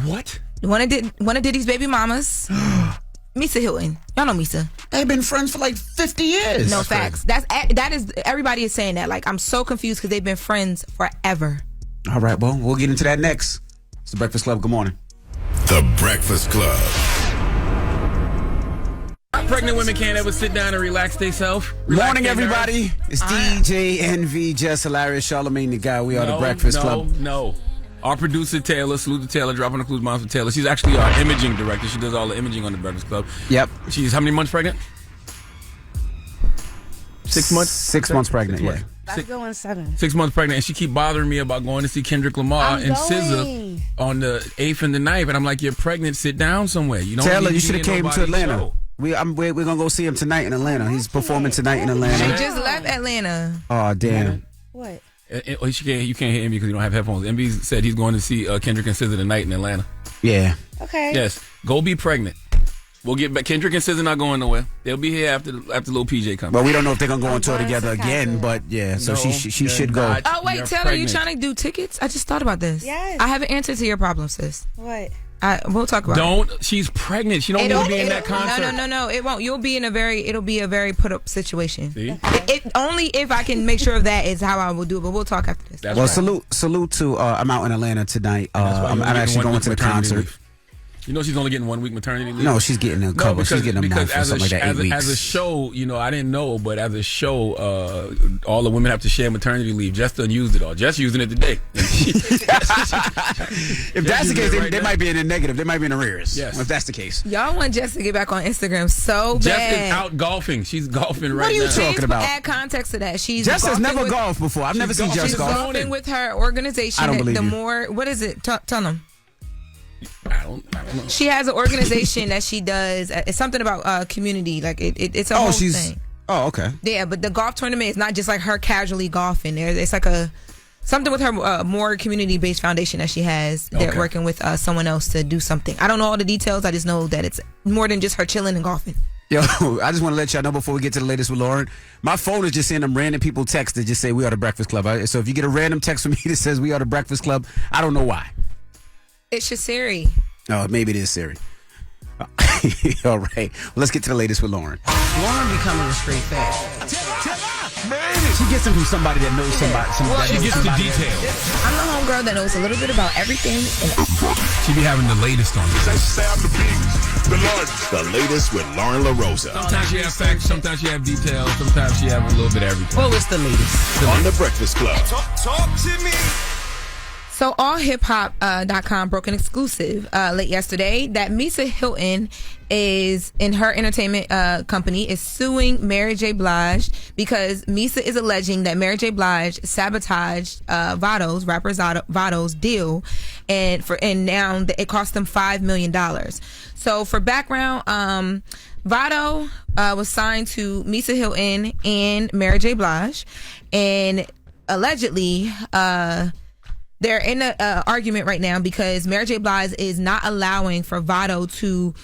What? One of Diddy's baby mamas. Misa Hilton. Y'all know Misa. They've been friends for like 50 years. No, facts. That is everybody is saying that. Like, I'm so confused because they've been friends forever. All right, well, we'll get into that next. It's the Breakfast Club. Good morning. The Breakfast Club. Pregnant women can't ever sit down and relax themselves. Morning, everybody. It's DJ NV, Jess Hilarious, Charlamagne the guy. We are the Breakfast Club. No. Our producer, Taylor, salute to Taylor, dropping the clues bomb for Taylor. She's actually our imaging director. She does all the imaging on the Breakfast Club. Yep. She's how many months pregnant? 6 months? 6 months pregnant, yeah. That's going 7. 6 months pregnant, and she keep bothering me about going to see Kendrick Lamar and SZA on the 8th and the 9th, and I'm like, you're pregnant, sit down somewhere. You don't Taylor, need you to should be have in came to nobody's Atlanta. show. We're going to go see him tonight in Atlanta. He's performing tonight in She Atlanta. just left Atlanta. Oh, damn. What? You can't hear MB because you don't have headphones. MB said he's going to see Kendrick and SZA tonight in Atlanta. Yeah. Okay. Yes. Go be pregnant. We'll get back. Kendrick and SZA not going nowhere. They'll be here after little PJ comes. But we don't know if they're going to go on tour together again, but yeah, so No, she should go. not. Oh, wait, You're Taylor, pregnant. you trying to do tickets? I just thought about this. Yes. I have an answer to your problem, sis. What? We'll talk about it. She's pregnant. She don't need to be in that concert. No. It won't. It'll be a very put up situation. See? Only if I can make sure of that is how I will do it. But we'll talk after this. Salute to. I'm out in Atlanta tonight. I'm actually going to the concert. You know she's only getting 1 week maternity leave? No, she's getting a couple. She's getting a month or something like that, 8 weeks. As a show, I didn't know, but as a show, all the women have to share maternity leave. Jess done used it all. Jess using it today. If that's the case, they might be in the negative. They might be in arrears. Yes. If that's the case. Y'all want Jess to get back on Instagram so bad. Jess is out golfing. She's golfing right now. What are you talking about? Add context to that. Jess has never golfed before. I've never seen Jess golf. She's golfing with her organization. I don't believe you. What is it? Tell them. I don't know. She has an organization that she does. It's something about community. Like it's a whole thing. Oh, okay. Yeah, but the golf tournament is not just like her casually golfing. It's like something with her more community-based foundation that she has. They're working with someone else to do something. I don't know all the details. I just know that it's more than just her chilling and golfing. Yo, I just want to let y'all know before we get to the latest with Loren, my phone is just sending them random people texts that just say we are the Breakfast Club. So if you get a random text from me that says we are the Breakfast Club, I don't know why. It's your Siri. Oh, maybe it is Siri. All right. Well, let's get to the latest with Loren. Loren becoming a straight fat. She gets them from somebody that knows somebody. She gets the details. I'm the homegirl that knows a little bit about everything. She be having the latest on this. The latest with Lauren LaRosa. Sometimes she have facts, sometimes she have details, sometimes she have a little bit of everything. Well, it's the latest. On The Breakfast Club. Talk to me. So allhiphop.com broke an exclusive late yesterday that Misa Hilton is in her entertainment company is suing Mary J. Blige because Misa is alleging that Mary J. Blige sabotaged rapper Vado's deal, and now it cost them $5 million. So for background, Vado was signed to Misa Hilton and Mary J. Blige, and allegedly they're in an argument right now because Mary J. Blige is not allowing for Vado to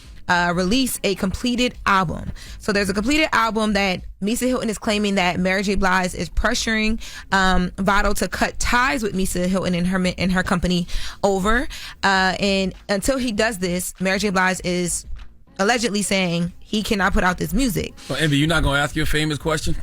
release a completed album. So there's a completed album that Misa Hilton is claiming that Mary J. Blige is pressuring Vado to cut ties with Misa Hilton and her company over. And until he does this, Mary J. Blige is allegedly saying he cannot put out this music. Well, Envy, you're not going to ask your famous question?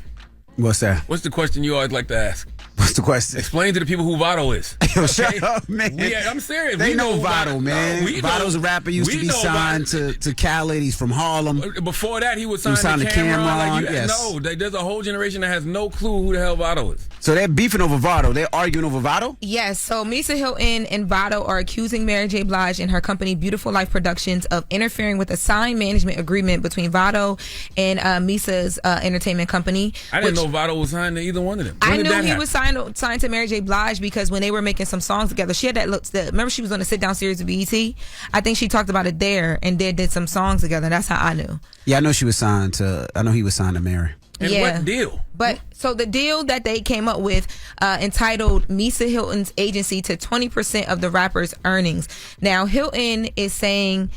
What's that? What's the question you always like to ask? What's the question? Explain to the people who Vado is. Yo, shut up, man. I'm serious. They know Vado, man. Vado's a rapper, used to be signed to Khaled. He's from Harlem. Before that, he was signed to Cameron. Yes. No, there's a whole generation that has no clue who the hell Vado is. So they're beefing over Vado. They're arguing over Vado? Yes. So Misa Hilton and Vado are accusing Mary J. Blige and her company Beautiful Life Productions of interfering with a signed management agreement between Vado and Misa's entertainment company. I didn't know Vado was signed to either one of them. I knew he was signed to Mary J. Blige because when they were making some songs together, she had that look. Remember, she was on the sit down series of BET. I think she talked about it there, and they did some songs together. That's how I knew. Yeah, I know she was signed to. I know he was signed to Mary. And what deal? But so the deal that they came up with entitled Misa Hilton's agency to 20% of the rapper's earnings. Now Hilton is saying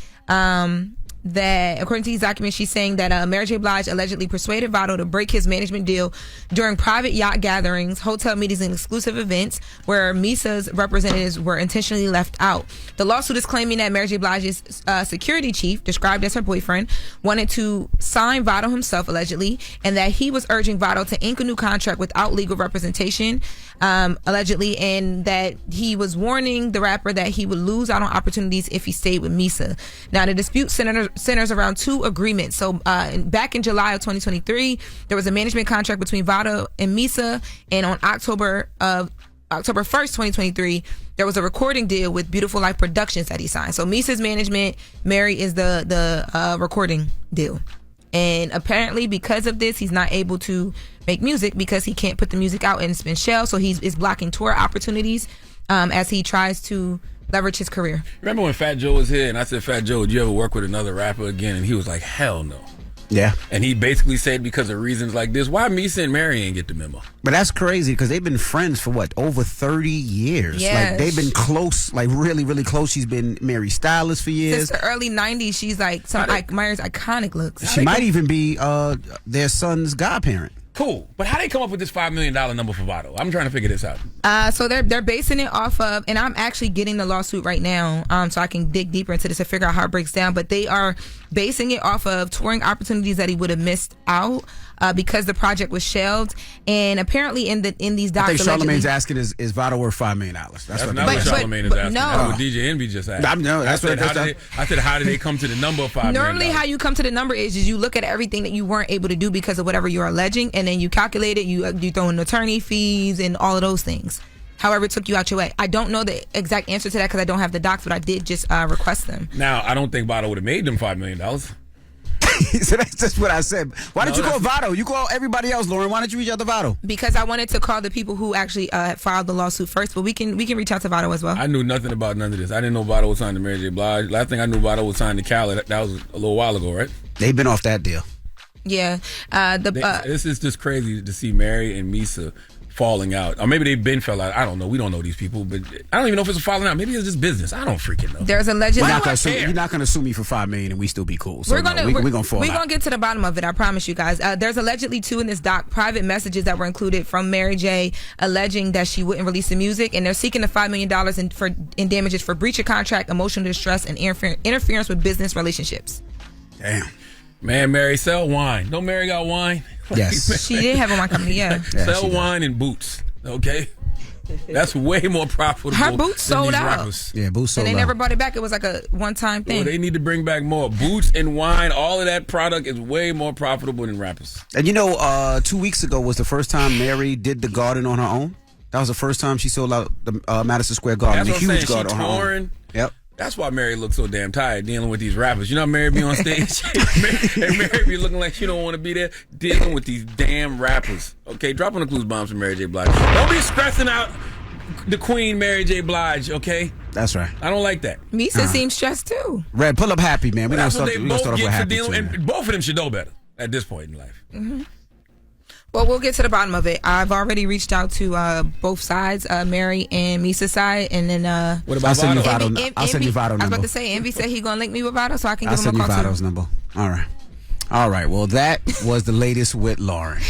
that according to these documents, she's saying that Mary J. Blige allegedly persuaded Vado to break his management deal during private yacht gatherings, hotel meetings, and exclusive events where Misa's representatives were intentionally left out. The lawsuit is claiming that Mary J. Blige's security chief, described as her boyfriend, wanted to sign Vado himself, allegedly, and that he was urging Vado to ink a new contract without legal representation, allegedly, and that he was warning the rapper that he would lose out on opportunities if he stayed with Misa. Now, the dispute centers around two agreements. So back in July of 2023, there was a management contract between Vado and Misa, and on October 1st, 2023, there was a recording deal with Beautiful Life Productions that he signed. So Misa's management, Mary is the recording deal. And apparently because of this, he's not able to make music because he can't put the music out and it's been shelved. So he's blocking tour opportunities as he tries to leverage his career. Remember when Fat Joe was here and I said, Fat Joe, would you ever work with another rapper again? And he was like, hell no. Yeah. And he basically said because of reasons like this, why Misa and Mary ain't get the memo? But that's crazy because they've been friends for over 30 years. Yes. Like they've been close, like really, really close. She's been Mary's stylist for years. Since the early 90s, she's like Mary's iconic looks. She might even be their son's godparent. Cool. But how they come up with this $5 million number for Votto? I'm trying to figure this out. So they're basing it off of, and I'm actually getting the lawsuit right now, so I can dig deeper into this and figure out how it breaks down. But they are basing it off of touring opportunities that he would have missed out because the project was shelved. And apparently in these docs, I think Charlamagne's asking is Votto worth $5 million? That's not what Charlamagne is asking. No. That's what DJ Envy just asked. I said, how did they come to the number of $5 million? Normally, how you come to the number is you look at everything that you weren't able to do because of whatever you're alleging, and then you calculate it. You throw in attorney fees and all of those things. However, it took you out your way. I don't know the exact answer to that because I don't have the docs, but I did just request them. Now, I don't think Votto would have made them $5 million. So that's just what I said. Why did you call Votto? You call everybody else, Loren. Why didn't you reach out to Votto? Because I wanted to call the people who actually filed the lawsuit first, but we can reach out to Votto as well. I knew nothing about none of this. I didn't know Votto was signed to Mary J. Blige. Last thing I knew, Votto was signed to Khaled. That was a little while ago, right? They've been off that deal. Yeah. This is just crazy to see Mary and Misa falling out. Or maybe they've been fell out. I don't know. We don't know these people, but I don't even know if it's a falling out. Maybe it's just business. I don't freaking know. There's allegedly you're not going to sue me for $5 million and we still be cool. So we're going to fall out. We're going to get to the bottom of it. I promise you guys. There's allegedly too in this doc private messages that were included from Mary J. alleging that she wouldn't release the music, and they're seeking the $5 million in damages for breach of contract, emotional distress, and interference with business relationships. Damn. Man, Mary, sell wine. Don't Mary got wine? Yes. She did have a wine company, yeah. Sell wine and boots, okay? That's way more profitable. Her boots sold out. Rappers. Yeah, boots sold out. And they never brought it back. It was like a one-time thing. Well, they need to bring back more. Boots and wine, all of that product is way more profitable than rappers. And 2 weeks ago was the first time Mary did the garden on her own. That was the first time she sold out the Madison Square Garden, That's the what I'm huge saying. garden She on her own. touring. Yep. That's why Mary looks so damn tired dealing with these rappers. You know how Mary be on stage? and Mary be looking like she don't want to be there dealing with these damn rappers. Okay, dropping the clues bombs from Mary J. Blige. Don't be stressing out the queen Mary J. Blige, okay? That's right. I don't like that. Misa seems stressed too. Red, pull up Happy, man. We're going to start off with Happy too, and both of them should know better at this point in life. Mm-hmm. Well, we'll get to the bottom of it. I've already reached out to both sides, Mary and Misa's side, and then what about Votto? I'll send you Votto number. I was about to say, Envy said he's gonna link me with Votto, so I can I'll give him a call. send you Votto's number. All right. Well, that was the latest with Loren.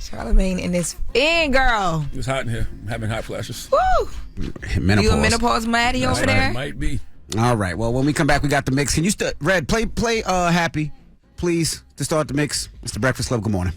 Charlamagne and this girl. It's hot in here. I'm having hot flashes. Woo! Menopause. You a menopause Maddie over there? Might be. All right. Well, when we come back, we got the mix. Can you Red play Happy, please, to start the mix? It's the Breakfast Club. Good morning.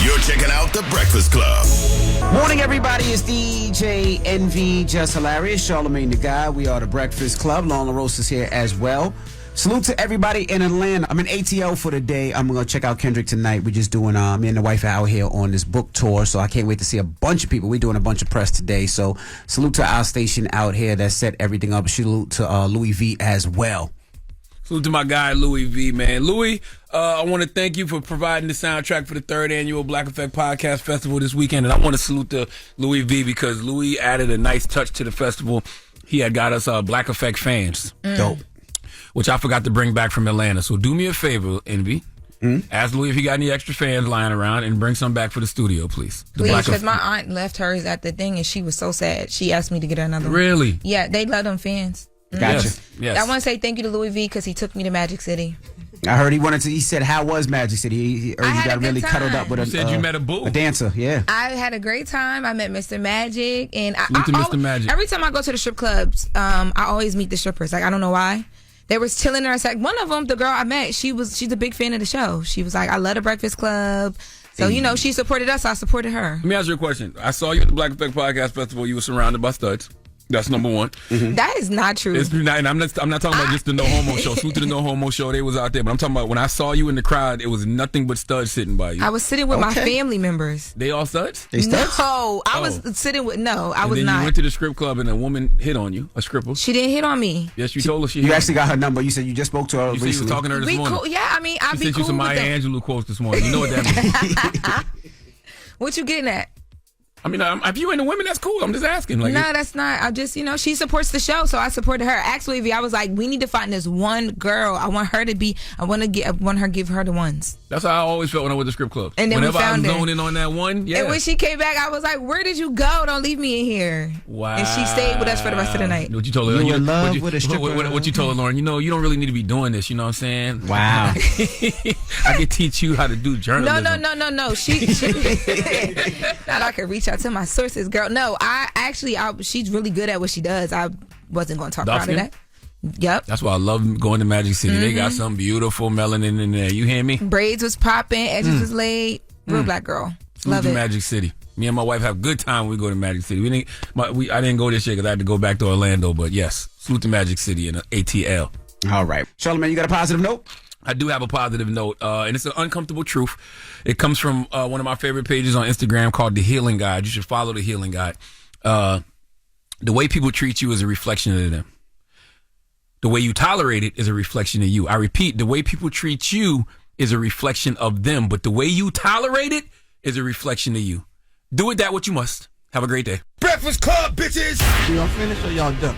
You're checking out The Breakfast Club. Morning, everybody. It's DJ Envy, Jess Hilarious, Charlamagne the Guy. We are The Breakfast Club. Loren Roques is here as well. Salute to everybody in Atlanta. I'm in ATL for the day. I'm going to check out Kendrick tonight. We're just doing, me and the wife are out here on this book tour, so I can't wait to see a bunch of people. We're doing a bunch of press today, so salute to our station out here that set everything up. Salute to Louis V as well. Salute to my guy, Louis V, man. Louis, I want to thank you for providing the soundtrack for the 3rd annual Black Effect Podcast Festival this weekend. And I want to salute to Louis V because Louis added a nice touch to the festival. He had got us Black Effect fans. Dope. Which I forgot to bring back from Atlanta. So do me a favor, Envy. Ask Louis if he got any extra fans lying around and bring some back for the studio, please. Please, because my aunt left hers at the thing and she was so sad. She asked me to get her another one. Really? Yeah, they love them fans. Gotcha. Yes. I want to say thank you to Louis V because he took me to Magic City. I heard he said, how was Magic City? He heard you got really cuddled up with you said you met a boo. A dancer, yeah. I had a great time. I met Mr. Magic. And Mr. Magic. Every time I go to the strip clubs, I always meet the strippers. Like, I don't know why. They was chilling there. Like, one of them, the girl I met, she's a big fan of the show. She was like, I love the Breakfast Club. So, she supported us. I supported her. Let me ask you a question. I saw you at the Black Effect Podcast Festival. You were surrounded by studs. That's number one. Mm-hmm. That is not true. It's not, and I'm not talking about just the No Homo show. Salute to the No Homo show. They was out there. But I'm talking about when I saw you in the crowd, it was nothing but studs sitting by you. I was sitting with my family members. They all studs? They studs? No, I was sitting with, I was then not. You went to the strip club and a woman hit on you, a stripper. She didn't hit on me. Yes, you told her she You hit actually got her number. You said you just spoke to her recently. You was talking to her this morning. Cool. Yeah, I mean, I'd she be sent cool you some with Maya them. Angelou quotes this morning. You know what that means. What you getting at? I mean, if you into women, that's cool. I'm just asking. Like, no, that's not. I just, she supports the show, so I supported her. Actually, I was like, we need to find this one girl. I want her to be. I want her to give her the ones. That's how I always felt when I went to strip clubs. And then whenever we found I was her. zoning on that one, yeah. And when she came back, I was like, where did you go? Don't leave me in here. Wow. And she stayed with us for the rest of the night. What you told her? You in love with a stripper? What you told her, Lauren? You don't really need to be doing this. You know what I'm saying? Wow. I can teach you how to do journalism. No. She now I can reach out to my sources, girl. No, she's really good at what she does. I wasn't going to talk about that. Yep. That's why I love going to Magic City. They got some beautiful melanin in there. You hear me? Braids was popping, edges was laid. Real black girl. Love it. Magic City. Me and my wife have a good time when we go to Magic City. I didn't go this year because I had to go back to Orlando. But yes, salute to Magic City and ATL. All right. Charlamagne, you got a positive note? I do have a positive note, and it's an uncomfortable truth. It comes from one of my favorite pages on Instagram called The Healing Guide. You should follow The Healing Guide. The way people treat you is a reflection of them. The way you tolerate it is a reflection of you. I repeat, the way people treat you is a reflection of them, but the way you tolerate it is a reflection of you. Do with that what you must. Have a great day. Breakfast Club, bitches! Y'all finished or y'all done?